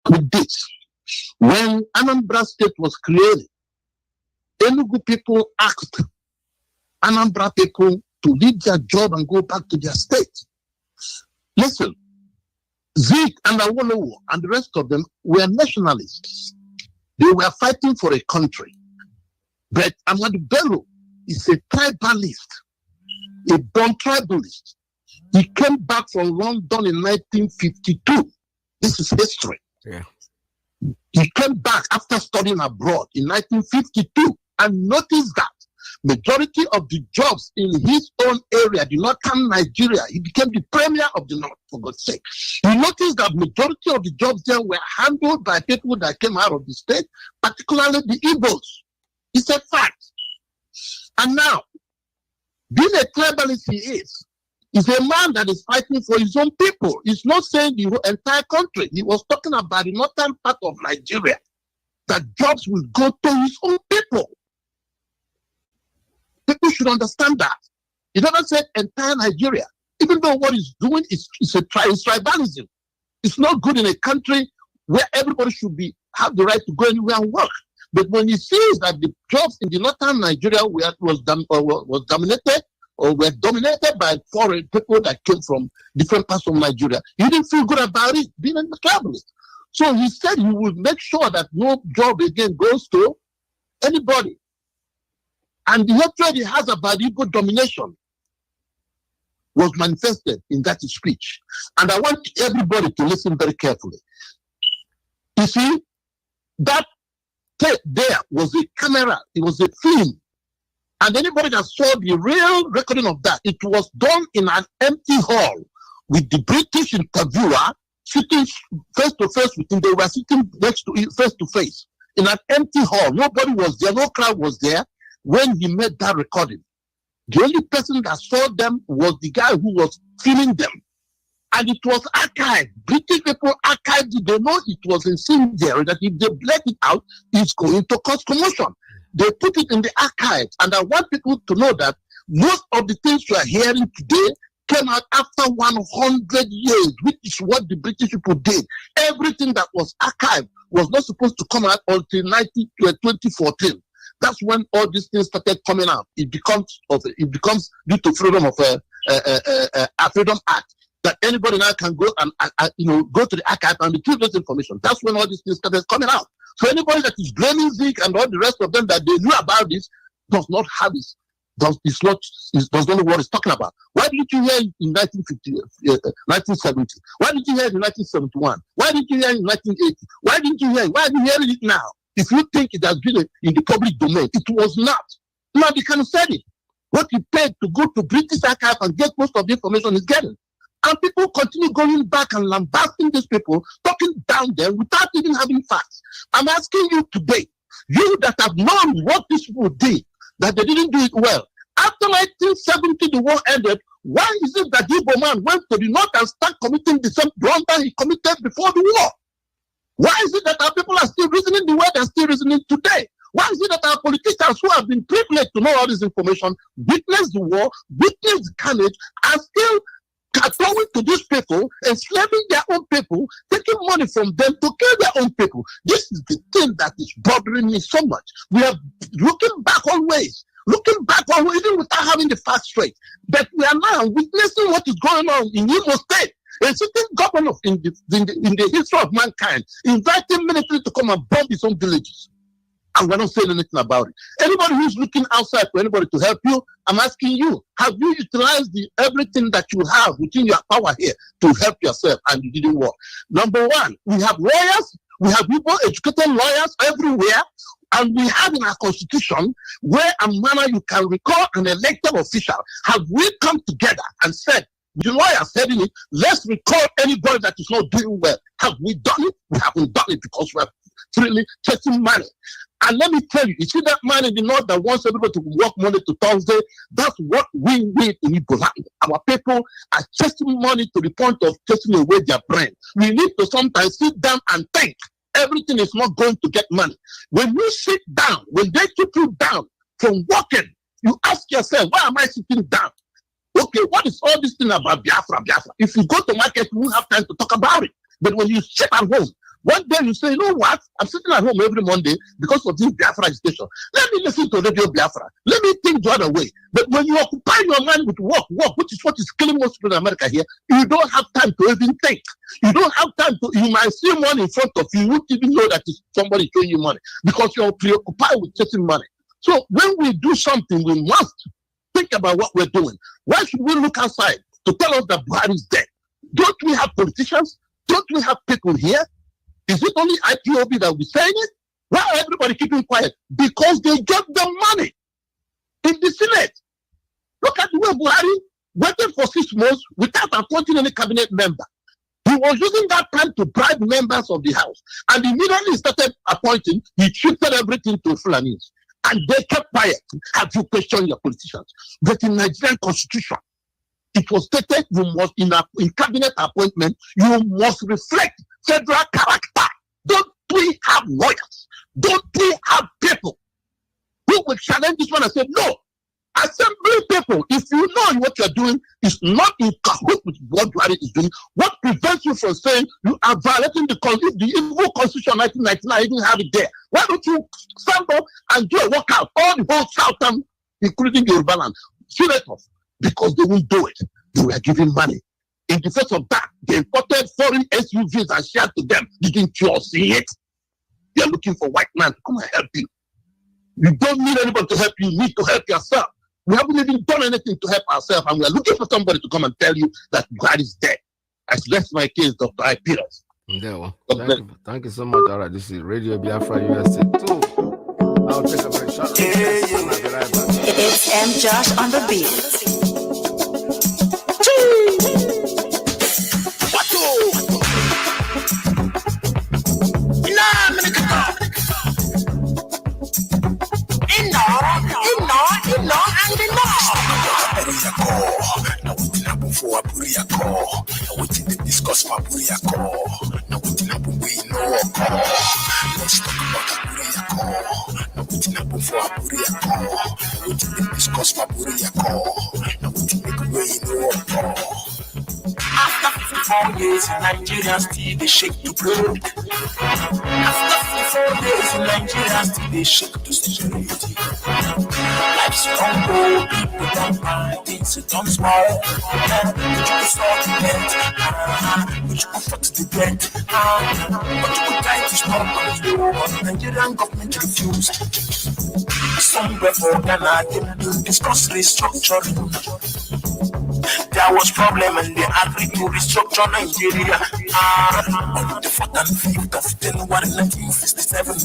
Speaker 14: with this. When Anambra State was created, Enugu people asked Anambra people to leave their job and go back to their state. Listen, Zeke and Awolowo and the rest of them were nationalists. They were fighting for a country. But Ahmadu Bello is a tribalist, a born tribalist. He came back from London in 1952. This is history.
Speaker 4: Yeah.
Speaker 14: He came back after studying abroad in 1952 and noticed that majority of the jobs in his own area, the northern Nigeria, he became the premier of the north, for God's sake. He noticed that majority of the jobs there were handled by people that came out of the state, particularly the Igbos. It's a fact. And now, being a tribalist he is a man that is fighting for his own people. He's not saying the entire country. He was talking about the northern part of Nigeria, that jobs will go to his own people. People should understand that. He doesn't say entire Nigeria, even though what he's doing is tribalism. It's not good in a country where everybody should be
Speaker 18: have the right to go anywhere and work. But when he sees that the jobs in the northern Nigeria was dominated or were dominated by foreign people that came from different parts of Nigeria, he didn't feel good about it, being a capitalist. So he said he would make sure that no job again goes to anybody. And the hatred he has about Igbo domination was manifested in that speech. And I want everybody to listen very carefully. You see, that tape there was a camera, it was a film. And anybody that saw the real recording of that, it was done in an empty hall with the British interviewer sitting face to face with him. They were sitting next to him, face to face, in an empty hall. Nobody was there, no crowd was there when he made that recording. The only person that saw them was the guy who was filming them. And it was archived. British people archived it. They know it was incendiary, that if they let it out, it's going to cause commotion. They put it in the archives. And I want people to know that most of the things you are hearing today came out after 100 years, which is what the British people did. Everything that was archived was not supposed to come out until 2014. That's when all these things started coming out. It becomes due to freedom of a Freedom Act, that anybody now can go and go to the archive and retrieve this information. That's when all these things started coming out. So anybody that is blaming Zeke and all the rest of them that they knew about this does not have this. Does not know what it's talking about. Why didn't you hear in 1970? Why didn't you hear in 1971? Why didn't you hear in 1980? Why didn't you hear? Why are you hearing it now? If you think it has been in the public domain, it was not. Now they can said it. What you paid to go to British archive and get most of the information is getting. And people continue going back and lambasting these people, talking down them without even having facts. I'm asking you today, you that have known what these people did, that they didn't do it well. After 1970, the war ended. Why is it that Igbo man went to the north and started committing the same blunder he committed before the war? Why is it that our people are still reasoning the way they're still reasoning today? Why is it that our politicians who have been privileged to know all this information, witness the war, witness the carnage, are still going to these people, enslaving their own people, taking money from them to kill their own people? This is the thing that is bothering me so much. We are looking back always, even without having the facts straight. But we are now witnessing what is going on in Imo State. A sitting governor in the history of mankind inviting military to come and bomb his own villages. And we're not saying anything about it. Anybody who's looking outside for anybody to help you, I'm asking you, have you utilized everything that you have within your power here to help yourself, and you didn't work? Number one, we have lawyers, we have people, educated lawyers everywhere, and we have in our constitution where and manner you can recall an elected official. Have we come together and said, the lawyer said it, let's recall anybody that is not doing well? Have we done it? We haven't done it because we're freely chasing money. And let me tell you, see that man in the north that wants everybody to work Monday to Thursday? That's what we need in Igbo land. Our people are chasing money to the point of chasing away their brain. We need to sometimes sit down and think. Everything is not going to get money. When you sit down, when they keep you down from working, you ask yourself, why am I sitting down? Okay, what is all this thing about Biafra? If you go to market, you won't have time to talk about it. But when you sit at home, one day you say, you know what? I'm sitting at home every Monday because of this Biafra agitation. Let me listen to Radio Biafra. Let me think the other way. But when you occupy your mind with work, which is what is killing most people in America here, you don't have time to even think. You don't have time to, you might see money in front of you, you won't even know that it's somebody showing you money because you're preoccupied with chasing money. So when we do something, we must think about what we're doing. Why should we look outside to tell us that Buhari is dead? Don't we have politicians? Don't we have people here? Is it only IPOB that will be saying it? Why are everybody keeping quiet? Because they get the money in the Senate. Look at the way Buhari waited for 6 months without appointing any cabinet member. He was using that time to bribe members of the House. And immediately started appointing, he shifted everything to Fulanis. And they kept quiet. Have you questioned your politicians? But in Nigerian constitution, it was stated you must, in cabinet appointment, you must reflect federal character. Don't we have lawyers? Don't we have people who will challenge this one and say, no, as assembly people, if you know what you're doing is not in cahoots with what Buhari is doing, what prevents you from saying you are violating the evil constitution of 1999, even have it there? Why don't you stand up and do a walkout, all the whole Southern, including Yoruba land, senators, because they won't do it. They were giving money. In the face of that, they imported foreign SUVs and shared to them. Didn't you all see it? They are looking for white man to come and help you. You don't need anybody to help you. You need to help yourself. We haven't even done anything to help ourselves, and we are looking for somebody to come and tell you that God is dead. I rest my case, Dr. I. Peters.
Speaker 4: Thank you so much. All right, this is Radio Biafra USA 2. I'll take a very short break.
Speaker 19: It's M. Josh on the beat.
Speaker 5: For a Buriako, now we didn't discuss my Buriako. Now we didn't have we know. Let's talk about Buriako. Now we didn't have for a Buriako. Now we didn't discuss my Buriako. Now we didn't we know.
Speaker 6: After 54 years in Nigeria, still they shake to break. After 54 years in Nigeria, still they shake to security. Life's gone old, people don't buy things, it don't smile. But you can start to get, but you can fuck to the debt. But you can try to stop on you, but the Nigerian government refused. Somewhere for Ghana, they discuss restructuring. There was problem and they agreed to restructure Nigeria. On the 4th and 5th of January 1967,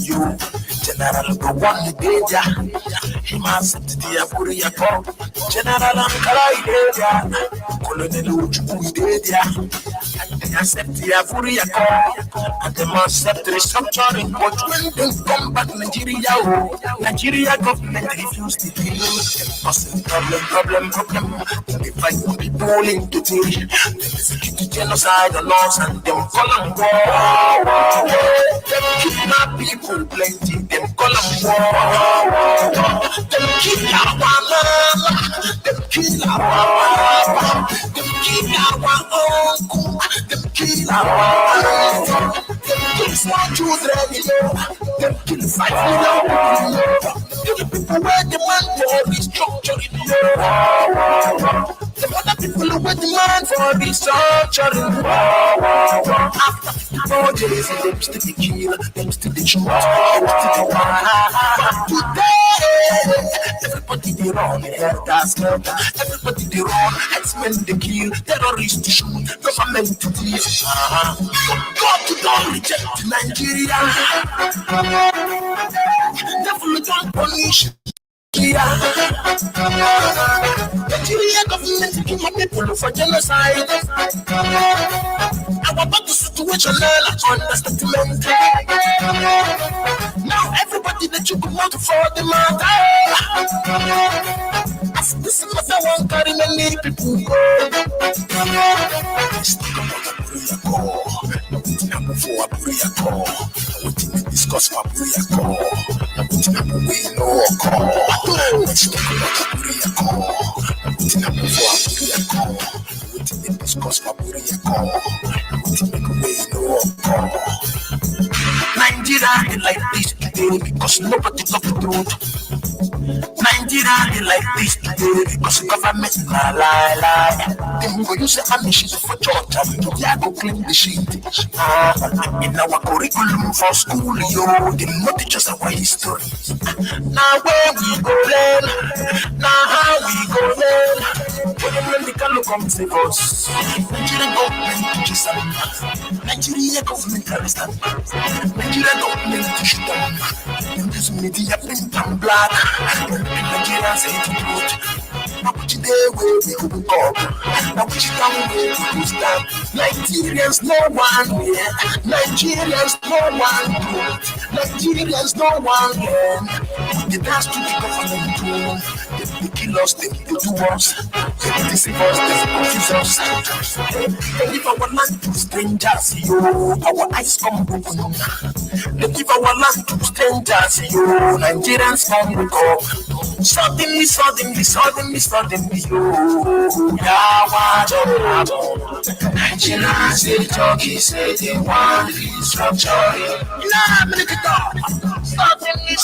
Speaker 6: General Gowon Ideja, him accepted the Aburiako. General Ankara Ideja, Colonel Ujuku Ideja, and they accept the Aburiako, and they must accept the restructuring. But when they come back Nigeria government refused to deal with the problem. They fight for people into the execute genocide on us and them call them war. Them kidnap people plenty, them call them war. Them kill our mama, them kill our papa, them kill our uncle, them kill our them kill small children, them kill 5 million people. The people where demand for restructuring. The other people who were demand for restructuring. After 54 days, them still the kill, them still the shoot, them still the one. Today, everybody they run, everybody they run, X-Men they kill, terrorists they shoot, government to this. God to don't reject Nigeria. Devil don't punish. Nigeria government taking my people for genocide. Our about the situation understatement. Now everybody that you come out for the matter. As this matter won't carry many people go. Let's talk about Buriako. For Buriako. We didn't discuss for Buriako. We know let's talk about Buriako. We didn't for Buriako. We didn't discuss for Buriako. We didn't know. Nigeria is like this today because nobody talk the truth. Nigeria is like this today because government lie. Them go use the ammunition for church and they go clean the shit. In our curriculum for school, they not teach us our history. Now where we go learn, now how we go learn. When the can come save us, Nigerian government teaches us. Nigeria government arrest them. Nigeria government teach them. In this media print and black. Nigerians say the truth. Now which day where we go up? Now which time where we go stand? Nigerians no one here. Nigerians no one good.
Speaker 5: Nigerians no one again. They dance to the government tune. They kill us, they do us. They deceive us, they confuse us. They leave our land to strangers, yo. Our eyes come broken. They give our land to strangers, yo. Nigerians come broken. Suddenly, yo. Nigerians, they talk, say they want restructuring. Nah, make it up. Suddenly,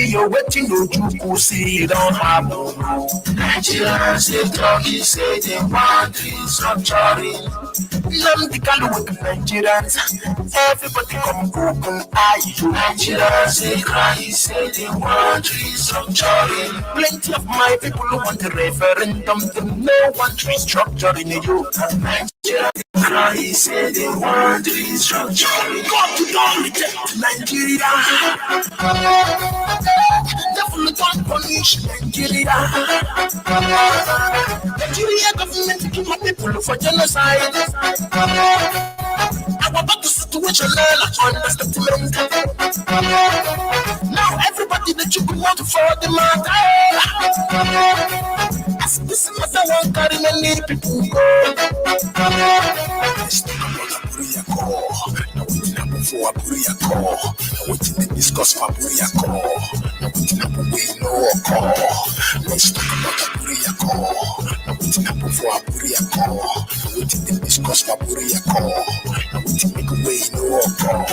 Speaker 5: you're waiting to see you don't have no. Nigerians, they talk, say they want restructuring. Nigerians, everybody come broken eye. Nigerians, they cry, say they want restructuring. Plenty of my people who want a referendum, they no want restructuring you. Nigerians cry, say they want restructuring. God, you don't reject Nigeria. Devil don't punish Nigeria. Nigeria government kill my people for genocide. Our battle situation understatement. Now everybody that you want for the matter. As this matter won't carry many people go. Let's talk about Aburia Call. Now waiting up for Aburia Call. Now waiting to discuss Aburia Call. Now waiting up we know call. Let's talk about Aburia Call. Now waiting up for Aburia Call. Now waiting to discuss Aburia Call. Now waiting make we know call.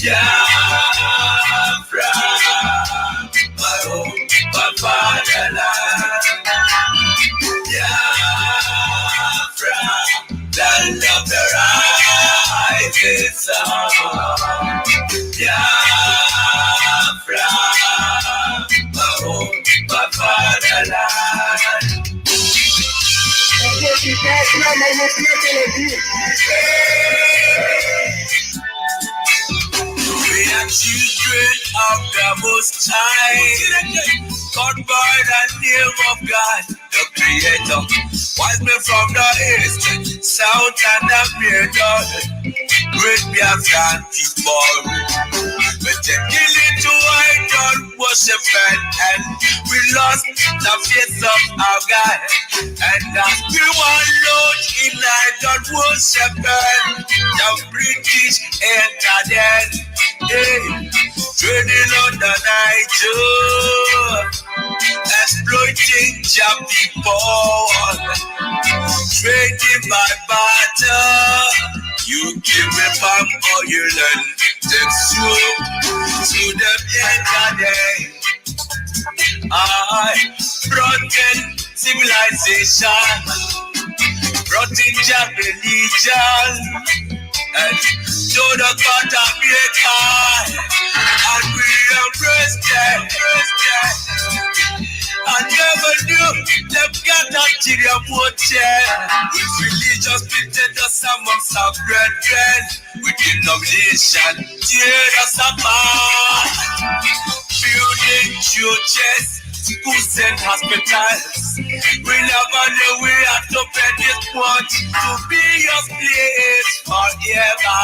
Speaker 1: Biafra, my home, my fatherland. Biafra, land of the rising sun. Biafra, my home, my fatherland. We are children of the Most High, called by the name of God, the Creator. Wise men from the east, south, and the middle, great Biafra people. We take killing to idol worship and we lost the face of our God. And as we were lost in idol worship, the British entered in. Trading on the night, exploiting your people, trading by barter. You give me palm oil and take soup to them day. I brought in civilization, brought in your religion. And show the God of maker, and we embrace them. I never knew them got a Nigeria motel. With religious pretenders amongst our brethren, with denomination, tear us apart. Building churches, schools and hospitals. We never knew we had to pay this much to be your place forever.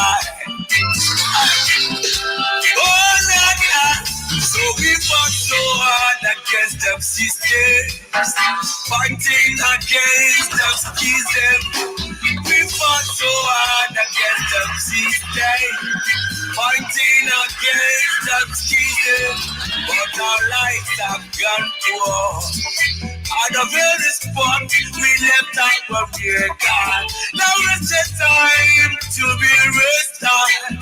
Speaker 1: Oh, Nana, so we fought so hard against them systems, fighting against them schisms. We fought so hard against them systems, fighting against them schisms, but our lives have gone poor. At the very spot we left out where we got. Now it's the time to be restored.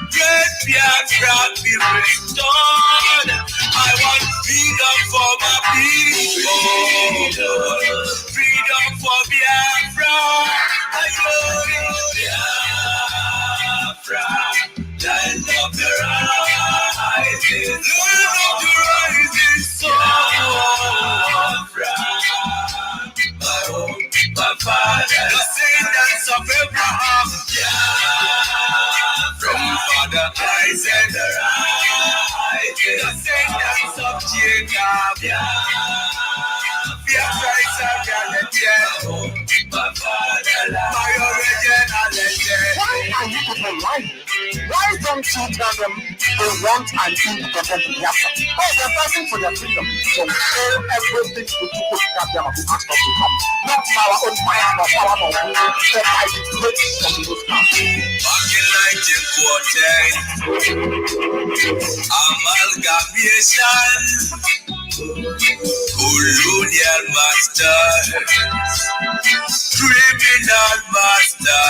Speaker 1: Great Biafra be restored. I want freedom for my people. the rising sun. My home, my father, the descendants of Abraham. From Father Isaac, the descendants of Jacob. Biafra is a reality. My fatherland, my original legend.
Speaker 3: Why are you people lying? Why don't you tell them they want an independent Biafra? Oh, they're fighting for their freedom. So we owe everything to QPSK who asked us to come. Not our own fire, but our own who said by the great from the most part.
Speaker 1: Back in 1914, amalgamation, colonial master, criminal master,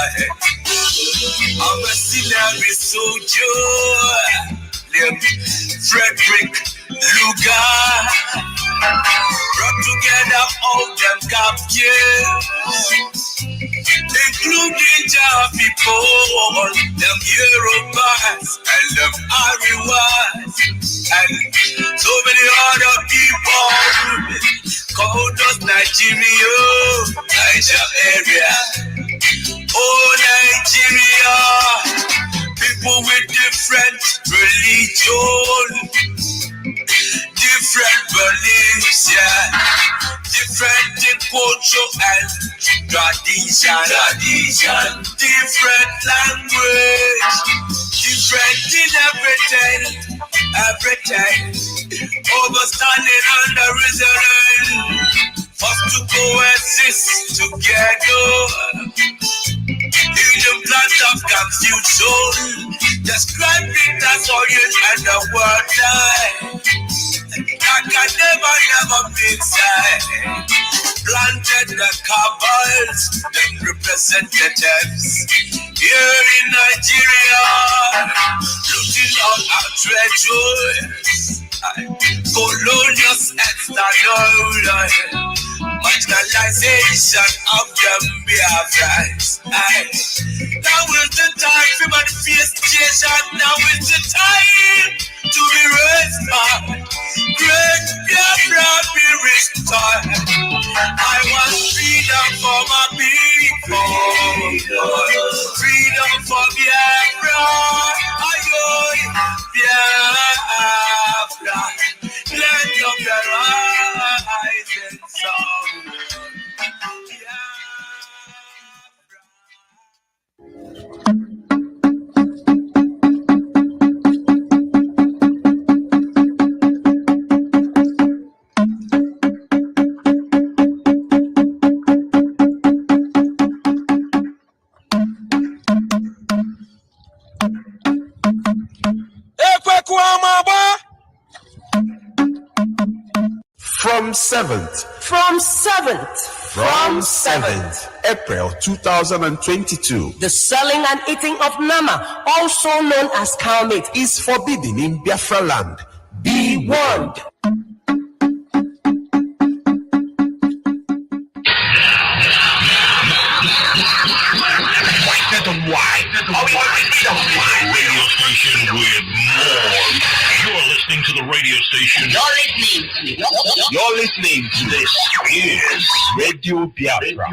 Speaker 1: a mercenary soldier named Frederick Lugar, brought together all them captives, including Java people, them Yorubas and them Ariwas, and so many other people called us Nigeria, Niger area. Oh, Nigeria, people with different religion, different beliefs, yeah, different in culture and tradition, different language, different in everything, overstanding under Israel, forced to coexist together. In the plant of confusion, described it as oil and the water. That can never mix. Planted the cabals, them representatives. Here in Nigeria, looting all our treasures. Colonial external marginalization of them Biafrans. Now is the time for manifestation. Now is the time to be restored. Great Biafra be restored. I want freedom for my people. Freedom for Biafra. Biafra. Let your rising sun.
Speaker 20: From 7th April 2022,
Speaker 13: the selling and eating of nama, also known as cow meat,
Speaker 20: is forbidden in Biafra land. Be warned.
Speaker 1: Radio station with more. You're listening to the radio station. You're listening to this is Radio Biafra.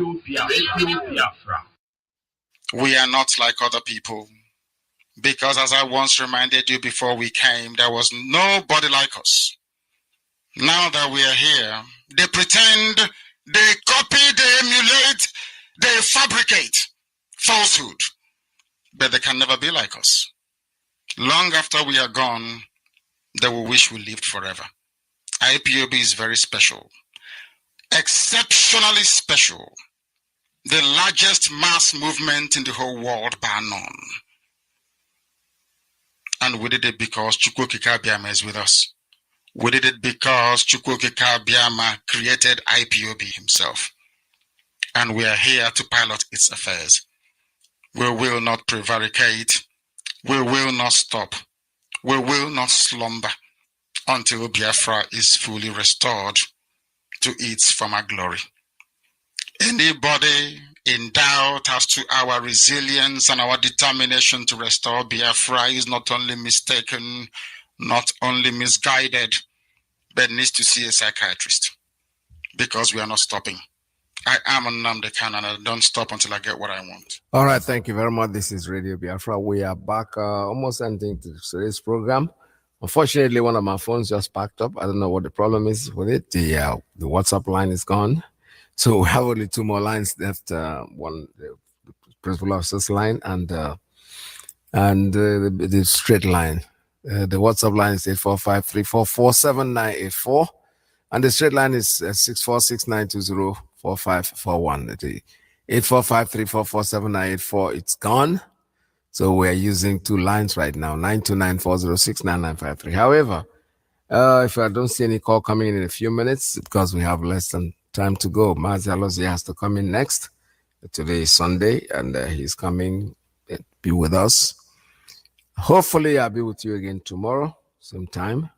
Speaker 2: We are not like other people, because as I once reminded you before we came, there was nobody like us. Now that we are here, they pretend, they copy, they emulate, they fabricate falsehood, but they can never be like us. Long after we are gone, they will wish we lived forever. IPOB is very special, exceptionally special, the largest mass movement in the whole world bar none. And we did it because Chukwuokike Abiama is with us. We did it because Chukwuokike Abiama created IPOB himself. And we are here to pilot its affairs. We will not prevaricate. We will not stop. We will not slumber until Biafra is fully restored to its former glory. Anybody in doubt as to our resilience and our determination to restore Biafra is not only mistaken, not only misguided, but needs to see a psychiatrist, because we are not stopping. I am a Nnamdi Kanu, and I don't stop until I get what I want.
Speaker 4: All right, thank you very much. This is Radio Biafra. We are back almost ending to today's program. Unfortunately, one of my phones just packed up. I don't know what the problem is with it. The WhatsApp line is gone. So we have only 2 more lines left. One, the principal officer's line, and the straight line. The WhatsApp line is 845-344-7984. And the straight line is 646-920-4541. 845-344-7984. It's gone. So we're using 2 lines right now, 929-406-9953. However, if I don't see any call coming in a few minutes, because we have less than time to go, MAZI Alozie has to come in next. Today is Sunday, and he's coming to be with us. Hopefully, I'll be with you again tomorrow, same time.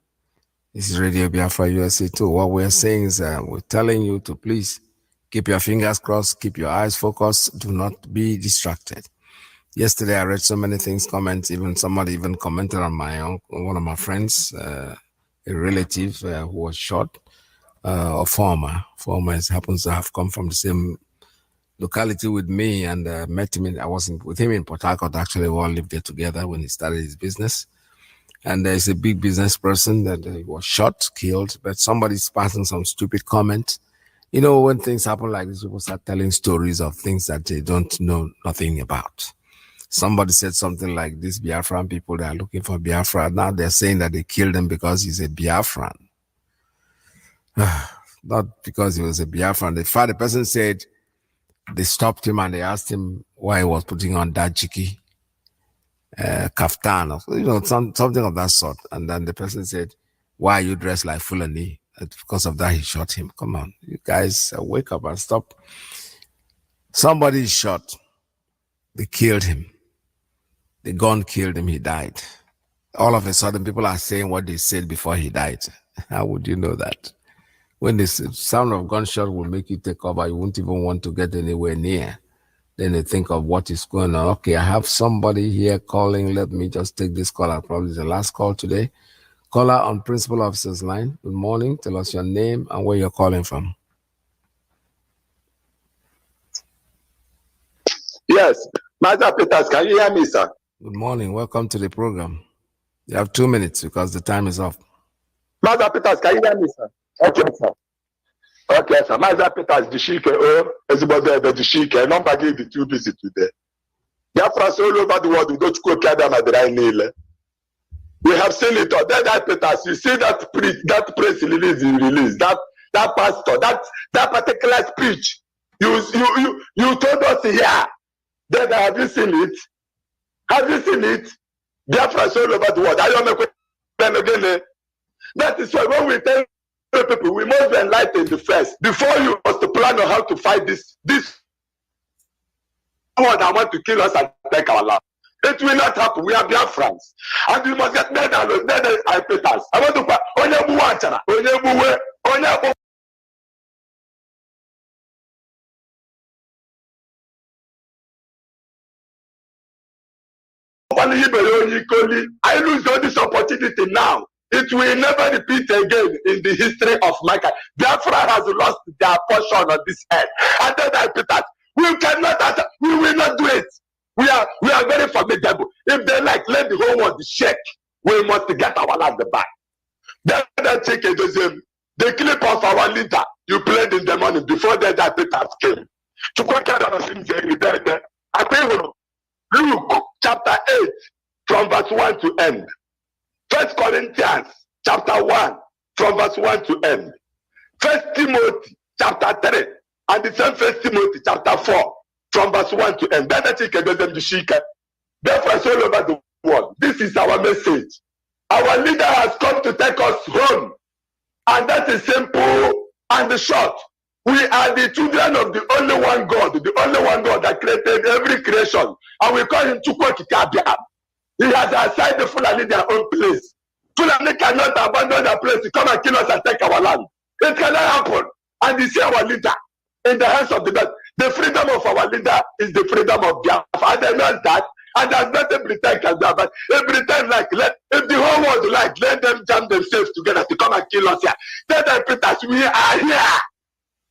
Speaker 4: This is Radio Biafra USA 2. What we're saying is we're telling you to please keep your fingers crossed, keep your eyes focused, do not be distracted. Yesterday, I read so many things, comments, even somebody even commented on one of my friends, a relative who was shot, a former happens to have come from the same locality with me, and met him. I was with him in Port Harcourt. Actually, we all lived there together when he started his business. And there's a big business person that was shot, killed, but somebody's passing some stupid comment. You know, when things happen like this, people start telling stories of things that they don't know nothing about. Somebody said something like, these Biafran people, they are looking for Biafra. Now they're saying that they killed him because he's a Biafran. Not because he was a Biafran. The person said they stopped him and they asked him why he was putting on dajiki, kaftan, or, you know, something of that sort. And then the person said, why are you dressed like Fulani? And because of that, he shot him. Come on, you guys, wake up and stop. Somebody is shot. They killed him. The gun killed him. He died. All of a sudden, people are saying what they said before he died. How would you know that? When the sound of gunshot will make you take cover, you won't even want to get anywhere near. Then they think of what is going on. Okay, I have somebody here calling. Let me just take this call. Probably the last call today. Caller on Principal Officer's line. Good morning. Tell us your name and where you're calling from.
Speaker 12: Yes. Master Peters, can you hear me, sir?
Speaker 4: Good morning. Welcome to the program. You have 2 minutes because the time is up.
Speaker 12: Master Peters, can you hear me, sir? Okay, sir. Okay, sir. Master Peters, Dishike, everybody, the Dishike. Nobody is too busy today. Biafra all over the world, we go to Kokada Madrai. We have seen it. That Peters, you see that press release, that pastor, that particular speech. You told us here. Then have you seen it? Have you seen it? Biafra all over the world. I don't know again. That is why when we tell people we must be enlightened first before you must plan on how to fight this one that want to kill us and take our land. It will not happen. We are Biafrans, and we must get dead and Peters. I want to put I lose all this opportunity now. It will never repeat again in the history of Michael. Biafra has lost their portion on this earth. And then I put that we will not do it. We are very formidable. If they like, let the whole world shake. We must get our land back. Then they take the clip of our leader you played in the morning before that Peters came. Luke chapter 8 from verse 1 to end. 1 Corinthians chapter 1 from verse 1 to end. 1 Timothy chapter 3 and the same 1 Timothy chapter 4 from verse 1 to end. Therefore, all over the world, this is our message. Our leader has come to take us home, and that is simple and short. We are the children of the only one God that created every creation, and we call him Chukwu Kikabia. He has assigned the Fulani their own place. Fulani cannot abandon their place to come and kill us and take our land. It cannot happen. And you see our leader in the hands of the God. The freedom of our leader is the freedom of Biafra. And they know that
Speaker 11: And there's nothing Britain can do about it. If Britain if the whole world let them jam themselves together to come and kill us here. Tell them, Peters, we are here.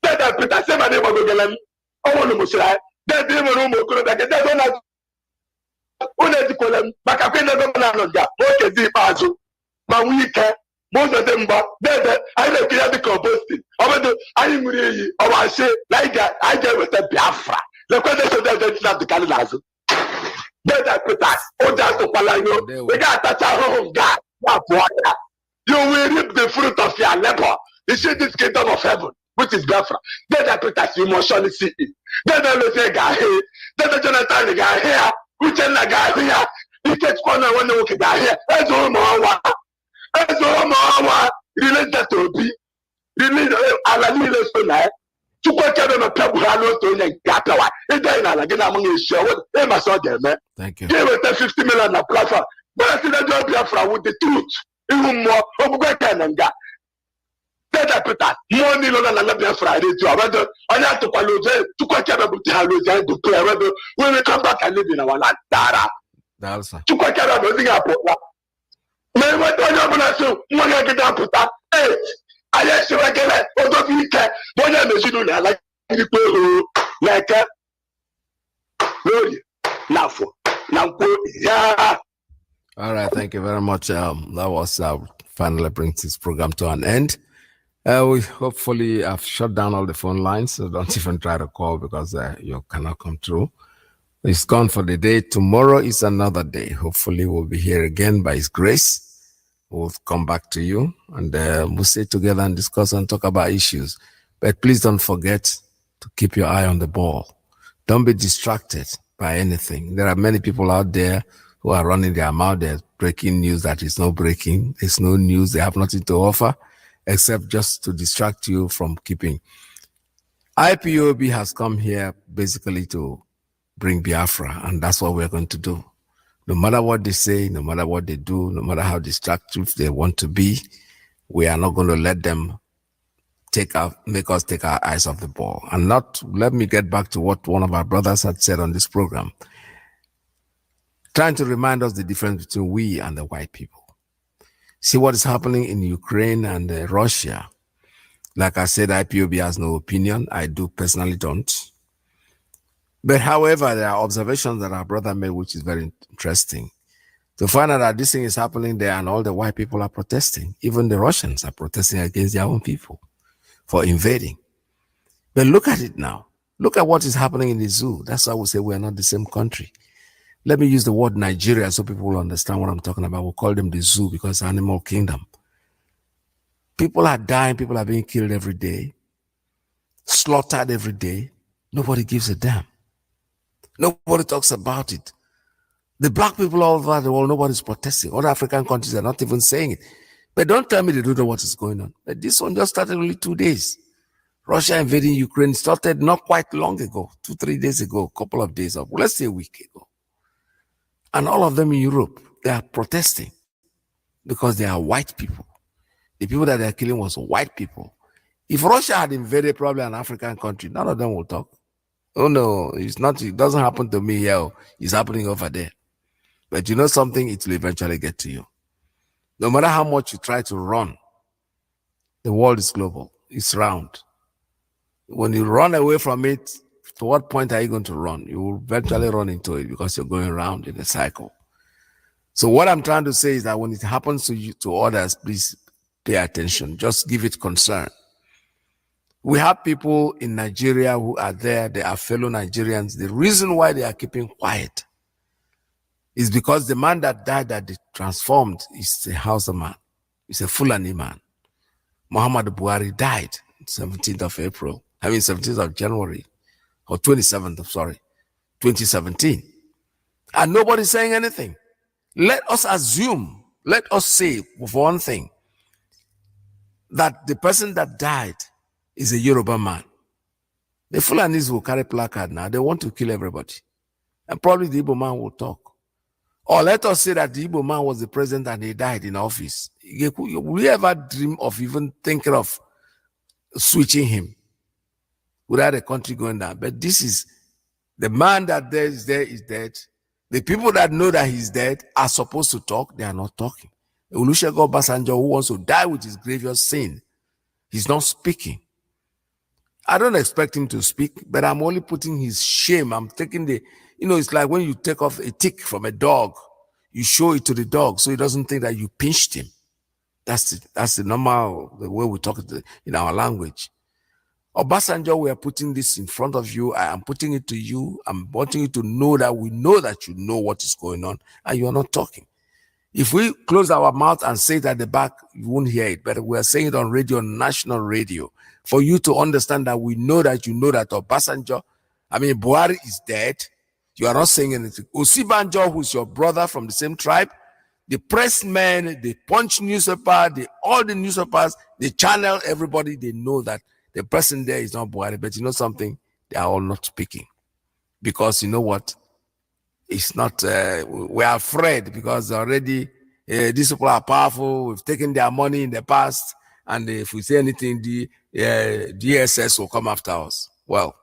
Speaker 11: Tell them, Peters, say my name of Gogelan. Oh, no, Musha. Then they don't have most of them, I don't care the composting. I say, like I get with the Biafra. The question is not the Canada. We got to touch our home, God. You will reap the fruit of your labor. You see this kingdom of heaven, which is Biafra. Then I put you must surely see it. Then the say guy here. Then the Jonathan guy here. Which is the guy here. He takes corner when they walk guy here. That's all more. That's all more. Release that to be. Release Alanis tonight. To put them a pebble hello to the Gatawa. It ain't again among his show. They must all get man.
Speaker 4: Thank you.
Speaker 11: Give it 50 million a platform. But I see that job Biafra with the truth. Even more. Obuga and that. Money no na Biafra radio. Whether I have to follow to quite care about the to play whether when we come back and live in our land. Dara.
Speaker 4: That's
Speaker 11: to quite care about the airport. May what do you want to do? One get down put that. Hey, I just say again. Although we can, but I know you know like people like Lord, now for now yeah.
Speaker 4: All right, thank you very much. That was finally brings this program to an end. We hopefully have shut down all the phone lines, so don't even try to call because you cannot come through. It's gone for the day. Tomorrow is another day. Hopefully we'll be here again by His grace. We'll come back to you and we'll sit together and discuss and talk about issues. But please don't forget to keep your eye on the ball. Don't be distracted by anything. There are many people out there who are running their mouth. They're breaking news that is not breaking. There's no news. They have nothing to offer except just to distract you from keeping. IPOB has come here basically to bring Biafra, and that's what we're going to do. No matter what they say, no matter what they do, no matter how destructive they want to be, we are not going to let them make us take our eyes off the ball. And let me get back to what one of our brothers had said on this program, trying to remind us the difference between we and the white people. See what is happening in Ukraine and Russia. Like I said, IPOB has no opinion. I do personally don't. But however, there are observations that our brother made, which is very interesting. To find out that this thing is happening there and all the white people are protesting. Even the Russians are protesting against their own people for invading. But look at it now. Look at what is happening in the zoo. That's why we say we're not the same country. Let me use the word Nigeria so people will understand what I'm talking about. We'll call them the zoo because it's animal kingdom. People are dying. People are being killed every day. Slaughtered every day. Nobody gives a damn. Nobody talks about it. The black people all over the world, nobody's protesting. Other African countries are not even saying it. But don't tell me they don't know what is going on. But this one just started only 2 days. Russia invading Ukraine started not quite long ago, 2-3 days ago, a couple of days ago, let's say a week ago. And all of them in Europe, they are protesting because they are white people. The people that they are killing was white people. If Russia had invaded probably an African country, none of them will talk. Oh no, it's not. It doesn't happen to me here. It's happening over there. But you know something? It will eventually get to you. No matter how much you try to run, the world is global. It's round. When you run away from it, to what point are you going to run? You will eventually run into it because you're going around in a cycle. So what I'm trying to say is that when it happens to you, to others, please pay attention. Just give it concern. We have people in Nigeria who are there. They are fellow Nigerians. The reason why they are keeping quiet is because the man that died that they transformed is a Hausa man. He's a Fulani man. Muhammad Buhari died 17th of April. 17th of January. Or 27th, 2017. And nobody's saying anything. Let us assume, let us say for one thing, that the person that died is a Yoruba man. The Fulanis will carry placard now. They want to kill everybody. And probably the Igbo man will talk. Or let us say that the Igbo man was the president and he died in office. Will you ever dream of even thinking of switching him without the country going down? But this is the man that is there is dead. The people that know that he's dead are supposed to talk. They are not talking. Olusegun Obasanjo, who wants to die with his grievous sin, he's not speaking. I don't expect him to speak, but I'm only putting his shame. I'm taking it's like when you take off a tick from a dog, you show it to the dog so he doesn't think that you pinched him. That's the normal, the way we talk in our language. Obasanjo, we are putting this in front of you. I am putting it to you. I'm wanting you to know that we know that you know what is going on and you are not talking. If we close our mouth and say it at the back, you won't hear it. But we are saying it on radio, national radio, for you to understand that we know that you know that Obasanjo, Buhari is dead. You are not saying anything. Osibanjo, who's your brother from the same tribe, the press men, the Punch newspaper, all the newspapers, the channel, everybody, they know that the person there is not Buhari. But you know something? They are all not speaking. Because you know what? It's not, we are afraid because already these people are powerful. We've taken their money in the past. And if we say anything, the DSS will come after us. Well,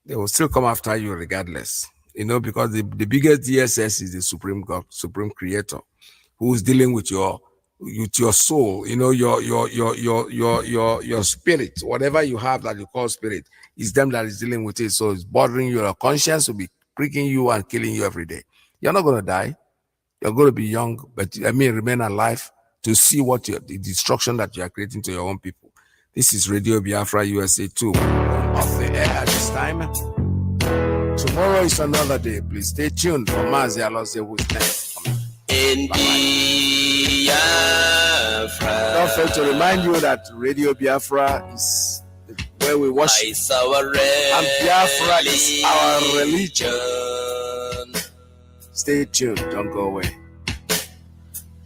Speaker 4: they will still come after you regardless. Because the biggest DSS is the Supreme God, Supreme Creator, who's dealing with your soul, your spirit, whatever you have that you call spirit, is them that is dealing with it. So it's bothering you. Your conscience will be pricking you and killing you every day. You're not going to die. You're going to be young, but remain alive to see the destruction that you are creating to your own people. This is Radio Biafra USA 2 off the air at this time. Tomorrow is another day. Please stay tuned for MAZI Alonso, who's next. In Biafra. Don't fail to remind you that Radio Biafra is where we worship. And Biafra is our religion. Stay tuned. Don't go away.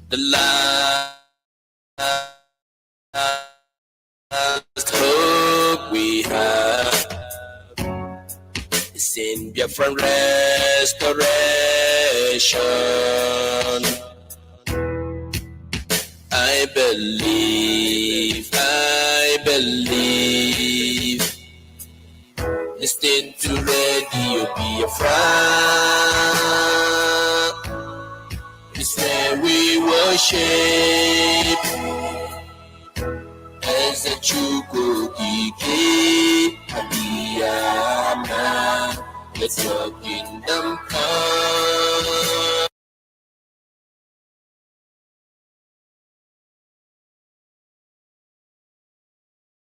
Speaker 4: The last hope we have is in Biafran restoration. I believe. Listen to Radio Biafra. It's where we worship. As a Chukukiki Abiyama. Let your kingdom